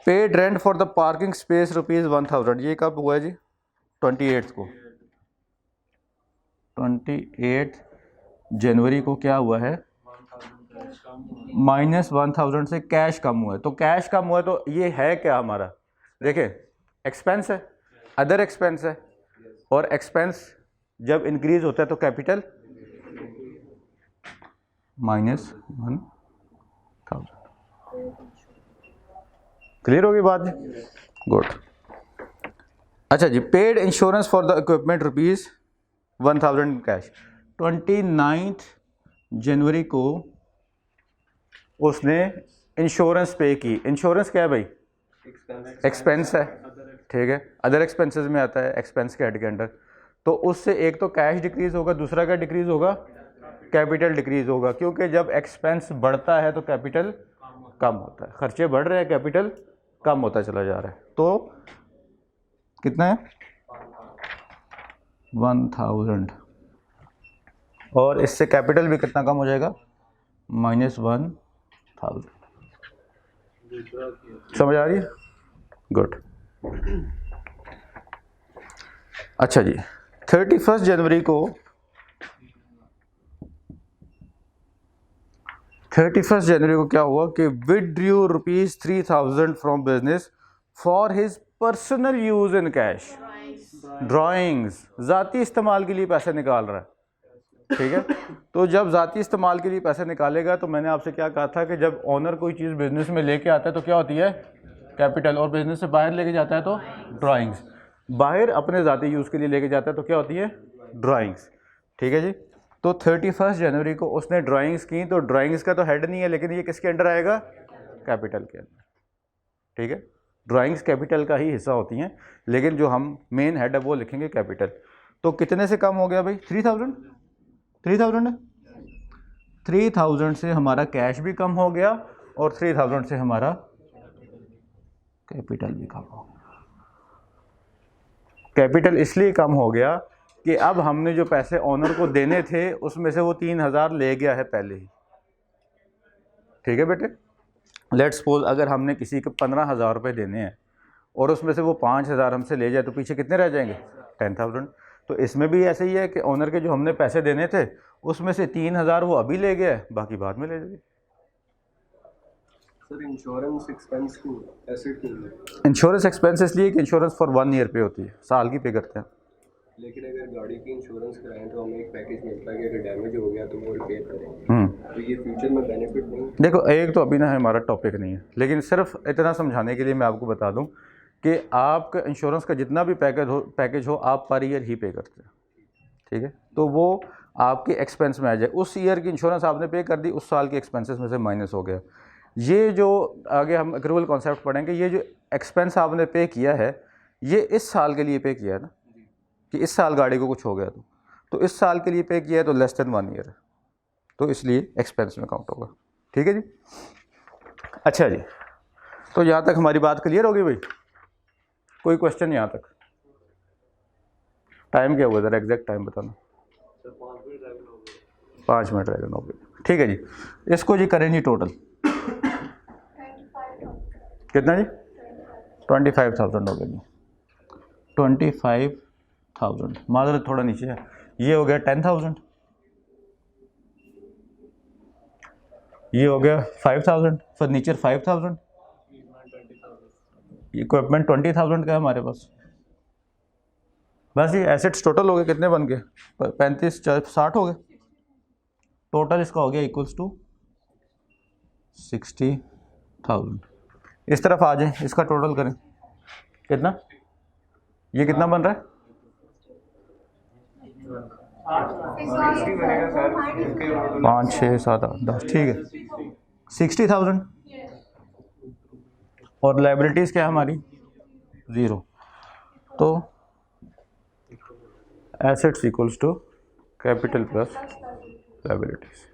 Speaker 1: Paid rent for the parking space ₹1,000। ये कब हुआ है जी? 28 को, 28 जनवरी को क्या हुआ है, -1000 से कैश कम हुआ है। तो कैश कम हुआ है तो ये है क्या हमारा, देखिए एक्सपेंस है, अदर एक्सपेंस है, और एक्सपेंस जब इंक्रीज होता है तो कैपिटल -1000। क्लियर होगी बात जी, गुड। अच्छा जी, paid insurance for the equipment ₹1000 cash. 29 जनवरी को उसने इंश्योरेंस पे की। इंश्योरेंस क्या है भाई, एक्सपेंस है, ठीक है, अदर एक्सपेंसेस में आता है एक्सपेंस के हेड के अंडर। तो उससे एक तो कैश डिक्रीज होगा, दूसरा क्या डिक्रीज होगा, कैपिटल डिक्रीज होगा, क्योंकि जब एक्सपेंस बढ़ता है तो कैपिटल कम होता है, खर्चे बढ़ रहे हैं, कैपिटल कम होता चला जा रहा है। तो कितना है 1000, और इससे कैपिटल भी कितना कम हो जाएगा, -1000। समझ आ रही है, गुड। अच्छा जी, 31 जनवरी को 31 जनवरी को क्या हुआ कि withdrew ₹3000 from business for his personal use in cash. Drawings, ज़ाती इस्तेमाल के लिए पैसे निकाल रहा है, ठीक है। तो जब ज़ाती इस्तेमाल के लिए पैसे निकालेगा, तो मैंने आपसे क्या कहा था कि जब ऑनर कोई चीज़ बिजनेस में लेके आता है तो क्या होती है, कैपिटल, और बिजनेस से बाहर लेके जाता है तो ड्राइंग्स। बाहर अपने ज़ाती यूज़ के लिए लेके जाता है तो क्या होती है, ड्राइंग्स, ठीक है जी। तो 31 जनवरी को उसने ड्राइंग्स की, तो ड्राइंग्स का तो हेड नहीं है, लेकिन ये किसके अंडर आएगा, कैपिटल के अंदर, ठीक है। ड्राइंग्स कैपिटल का ही हिस्सा होती हैं, लेकिन जो हम मेन हेड है वो लिखेंगे कैपिटल। तो कितने से कम हो गया भाई, 3000 है। 3000 से हमारा कैश भी कम हो गया, और 3000 से हमारा कैपिटल भी कम हो गया। कैपिटल इसलिए कम हो गया कि अब हमने जो पैसे ओनर को देने थे उसमें से वो 3000 ले गया है पहले ही, ठीक है बेटे। लेट्स सपोज अगर हमने किसी को 15,000 रुपये देने हैं और उसमें से वो 5,000 हमसे ले जाए, तो पीछे कितने रह जाएंगे, 10,000। तो इसमें भी ऐसे ही है कि ओनर के जो हमने पैसे देने थे उसमें से 3,000 वो अभी ले गया है, बाकी बाद में ले जाएंगे।
Speaker 4: सर इंश्योरेंस एक्सपेंस क्यों ऐसे क्यों है?
Speaker 1: इंश्योरेंस एक्सपेंस इसलिए कि इंश्योरेंस फॉर 1 ईयर पे होती है, साल की पे करते हैं।
Speaker 4: लेकिन अगर गाड़ी की इंश्योरेंस कराएं तो हमें एक पैकेज मिलता है कि अगर डैमेज हो गया तो वो रिपेयर करें, तो ये फ्यूचर में बेनिफिट नहीं।
Speaker 1: देखो, एक तो अभी ना हमारा टॉपिक नहीं है, लेकिन सिर्फ इतना समझाने के लिए मैं आपको बता दूं कि आपका इंश्योरेंस का जितना भी पैकेज हो आप पर ईयर ही पे करते हैं, ठीक है। तो वो आपके एक्सपेंस में आ जाए, उस ईयर की इंश्योरेंस आपने पे कर दी, उस साल के एक्सपेंसेस में से माइनस हो गया। ये जो आगे हम एक्रूवल कॉन्सेप्ट पढ़ेंगे, ये जो एक्सपेंस आपने पे किया है ये इस साल के लिए पे किया है ना, कि इस साल गाड़ी को कुछ हो गया तो इस साल के लिए पे किया है, तो लेस देन 1 ईयर है, तो इसलिए एक्सपेंस में काउंट होगा, ठीक है जी। अच्छा जी, तो यहाँ तक हमारी बात क्लियर होगी भाई, कोई क्वेश्चन यहाँ तक? टाइम क्या हुआ ज़रा एग्जैक्ट टाइम बताना। 5 मिनट रह गए, 9 मिनट, ठीक है जी। इसको जी करें जी टोटल कितना जी, 25,000 हो गया जी, 25,000, माजरत थोड़ा नीचे है, ये हो गया 10,000, ये हो गया 5,000, फर्नीचर 5,000, इक्विपमेंट 20,000 का है हमारे पास। बस ये एसेट्स टोटल हो गए, कितने बन गए, 35, 60 हो गए टोटल। इसका हो गया इक्वल्स टू 60,000। इस तरफ आ जाए, इसका टोटल करें, कितना, ये कितना बन रहा है, 5, 6, 7, 8, 10, ठीक है, 60,000। और लाइबिलिटीज़ क्या है हमारी, 0। तो assets equals to capital plus liabilities.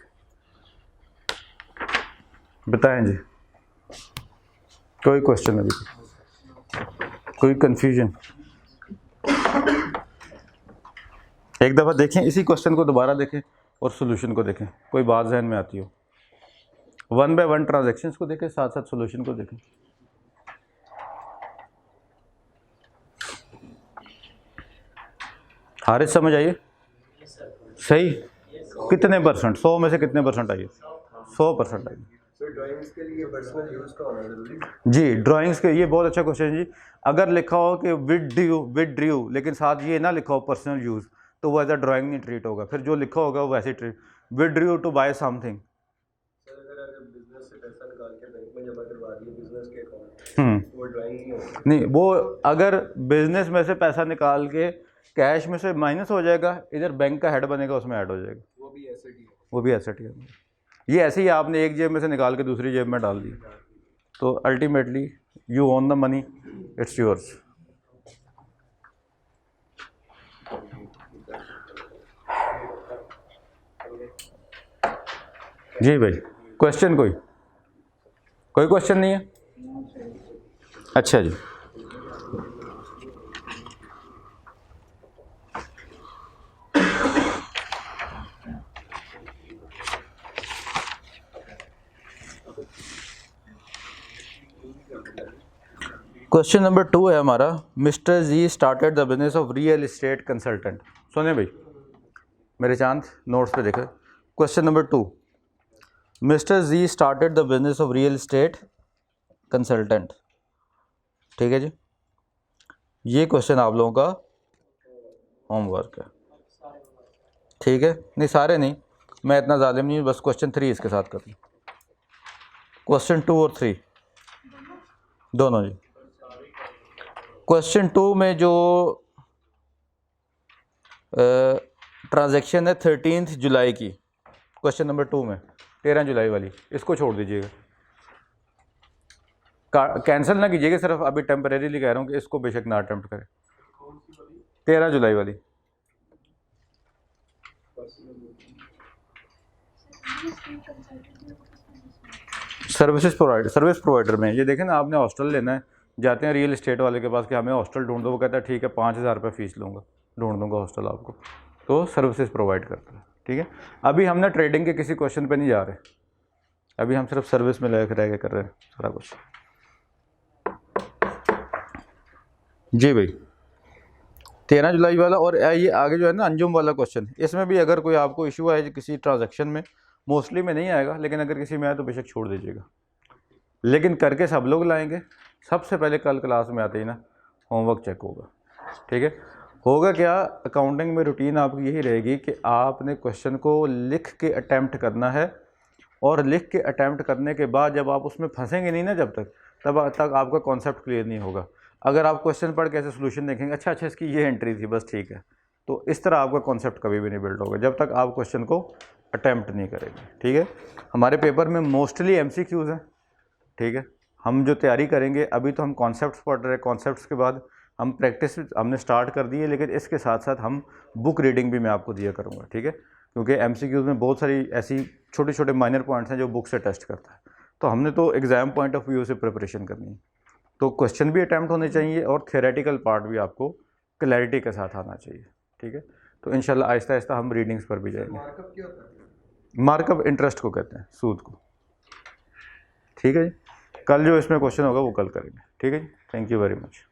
Speaker 1: बताएं जी, कोई क्वेश्चन अभी, कोई कंफ्यूजन? एक दफ़ा देखें इसी क्वेश्चन को, दोबारा देखें और सॉल्यूशन को देखें, कोई बात जहन में आती हो। 1 बाय 1 ट्रांजैक्शंस को देखें, साथ साथ सॉल्यूशन को देखें। हारिस समझ आइए, सही कितने परसेंट, 100 में से कितने परसेंट आइए, 100% आइए।
Speaker 4: सर ड्राइंग्स के लिए पर्सनल यूज़ का होना जरूरी है?
Speaker 1: जी ड्राइंग्स के, ये बहुत अच्छा क्वेश्चन है जी। अगर लिखा हो कि विद ड्रू लेकिन साथ ये ना लिखा हो पर्सनल यूज़, तो वो एज अ ड्राइंग नहीं ट्रीट होगा, फिर जो लिखा होगा वो वैसे treat. Withdrew to buy something.
Speaker 4: Sir अगर बिजनेस से पैसा निकाल के बैंक में जमा करवा दिए बिजनेस के अकाउंट, वो ड्राइंग नहीं होगी?
Speaker 1: नहीं, वो अगर बिजनेस में से पैसा निकाल के कैश में से माइनस हो जाएगा, इधर बैंक का हेड बनेगा उसमें ऐड हो जाएगा,
Speaker 4: वो भी एसेट ही है।
Speaker 1: वो भी एसेट ही है। ये ऐसे ही आपने एक जेब में से निकाल के दूसरी जेब में डाल दिया, तो ultimately you own the money, it's yours. जी भाई, क्वेश्चन कोई क्वेश्चन नहीं है? अच्छा जी, क्वेश्चन नंबर 2 है हमारा, mister G started the business of real estate consultant. सुने भाई मेरे चांद, नोट्स पे देखो। Question number 2, mister G started the business of real estate consultant. ठीक है जी, ये क्वेश्चन आप लोगों का होमवर्क है, ठीक है? नहीं सारे नहीं, मैं इतना जालिम नहीं हूँ, बस क्वेश्चन 3 इसके साथ कर लूँ। क्वेश्चन 2 और 3 दोनों जी। क्वेश्चन 2 में जो ट्रांजैक्शन है 13 जुलाई की, क्वेश्चन नंबर 2 में 13 जुलाई वाली, इसको छोड़ दीजिएगा, कैंसिल ना कीजिएगा, सिर्फ अभी टेम्परेरीली कह रहा हूँ कि इसको बेशक ना अटेम्प्ट करें। 13 जुलाई वाली सर्विस प्रोवाइडर में, ये देखें ना, आपने हॉस्टल लेना है, जाते हैं रियल एस्टेट वाले के पास कि हमें हॉस्टल ढूंढ दो, वो कहता है ठीक है 5,000 रुपये फीस लूँगा, ढूंढ दूँगा हॉस्टल आपको, तो सर्विसेज प्रोवाइड करता है। ठीक है, अभी हम ना ट्रेडिंग के किसी क्वेश्चन पे नहीं जा रहे, अभी हम सिर्फ सर्विस में रह के कर रहे हैं सारा कुछ। जी भाई, 13 जुलाई वाला, और ये आगे जो है ना अंजुम वाला क्वेश्चन, इसमें भी अगर कोई आपको इशू है किसी ट्रांजैक्शन में, मोस्टली में नहीं आएगा, लेकिन अगर किसी में आए तो बेशक छोड़ दीजिएगा, लेकिन करके सब लोग लाएंगे। सबसे पहले कल क्लास में आते ही ना होमवर्क चेक होगा। ठीक है, होगा क्या, अकाउंटिंग में रूटीन आपकी यही रहेगी कि आपने क्वेश्चन को लिख के अटैम्प्ट करना है, और लिख के अटैम्प्ट करने के बाद जब आप उसमें फंसेंगे नहीं ना जब तक, तब तक आपका कॉन्सेप्ट क्लियर नहीं होगा। अगर आप क्वेश्चन पढ़ के ऐसे सोल्यूशन देखेंगे, अच्छा इसकी ये एंट्री थी बस ठीक है, तो इस तरह आपका कॉन्सेप्ट कभी भी नहीं बिल्ड होगा जब तक आप क्वेश्चन को अटैम्प्ट नहीं करेंगे। ठीक है, हमारे पेपर में मोस्टली MCQs हैं। ठीक है, हम जो तैयारी करेंगे, अभी तो हम कॉन्सेप्ट्स पढ़ रहे हैं, कॉन्सेप्ट्स के बाद हम प्रैक्टिस हमने स्टार्ट कर दी है, लेकिन इसके साथ साथ हम बुक रीडिंग भी मैं आपको दिया करूँगा। ठीक है, क्योंकि MCQs में बहुत सारी ऐसी छोटे छोटे माइनर पॉइंट्स हैं जो बुक से टेस्ट करता है, तो हमने तो एग्ज़ाम पॉइंट ऑफ व्यू से प्रिपरेशन करनी है, तो क्वेश्चन भी अटैम्प्ट होने चाहिए और थियोरेटिकल पार्ट भी आपको क्लैरिटी के साथ आना चाहिए। ठीक है, तो इंशाल्लाह आहिस्ता आहिस्ता हम रीडिंग्स पर भी जाएंगे।
Speaker 4: मार्कअप क्या होता है?
Speaker 1: मार्कअप इंटरेस्ट को कहते हैं, सूद को। ठीक है जी, कल जो इसमें क्वेश्चन होगा वो कल करेंगे। ठीक है जी, थैंक यू वेरी मच।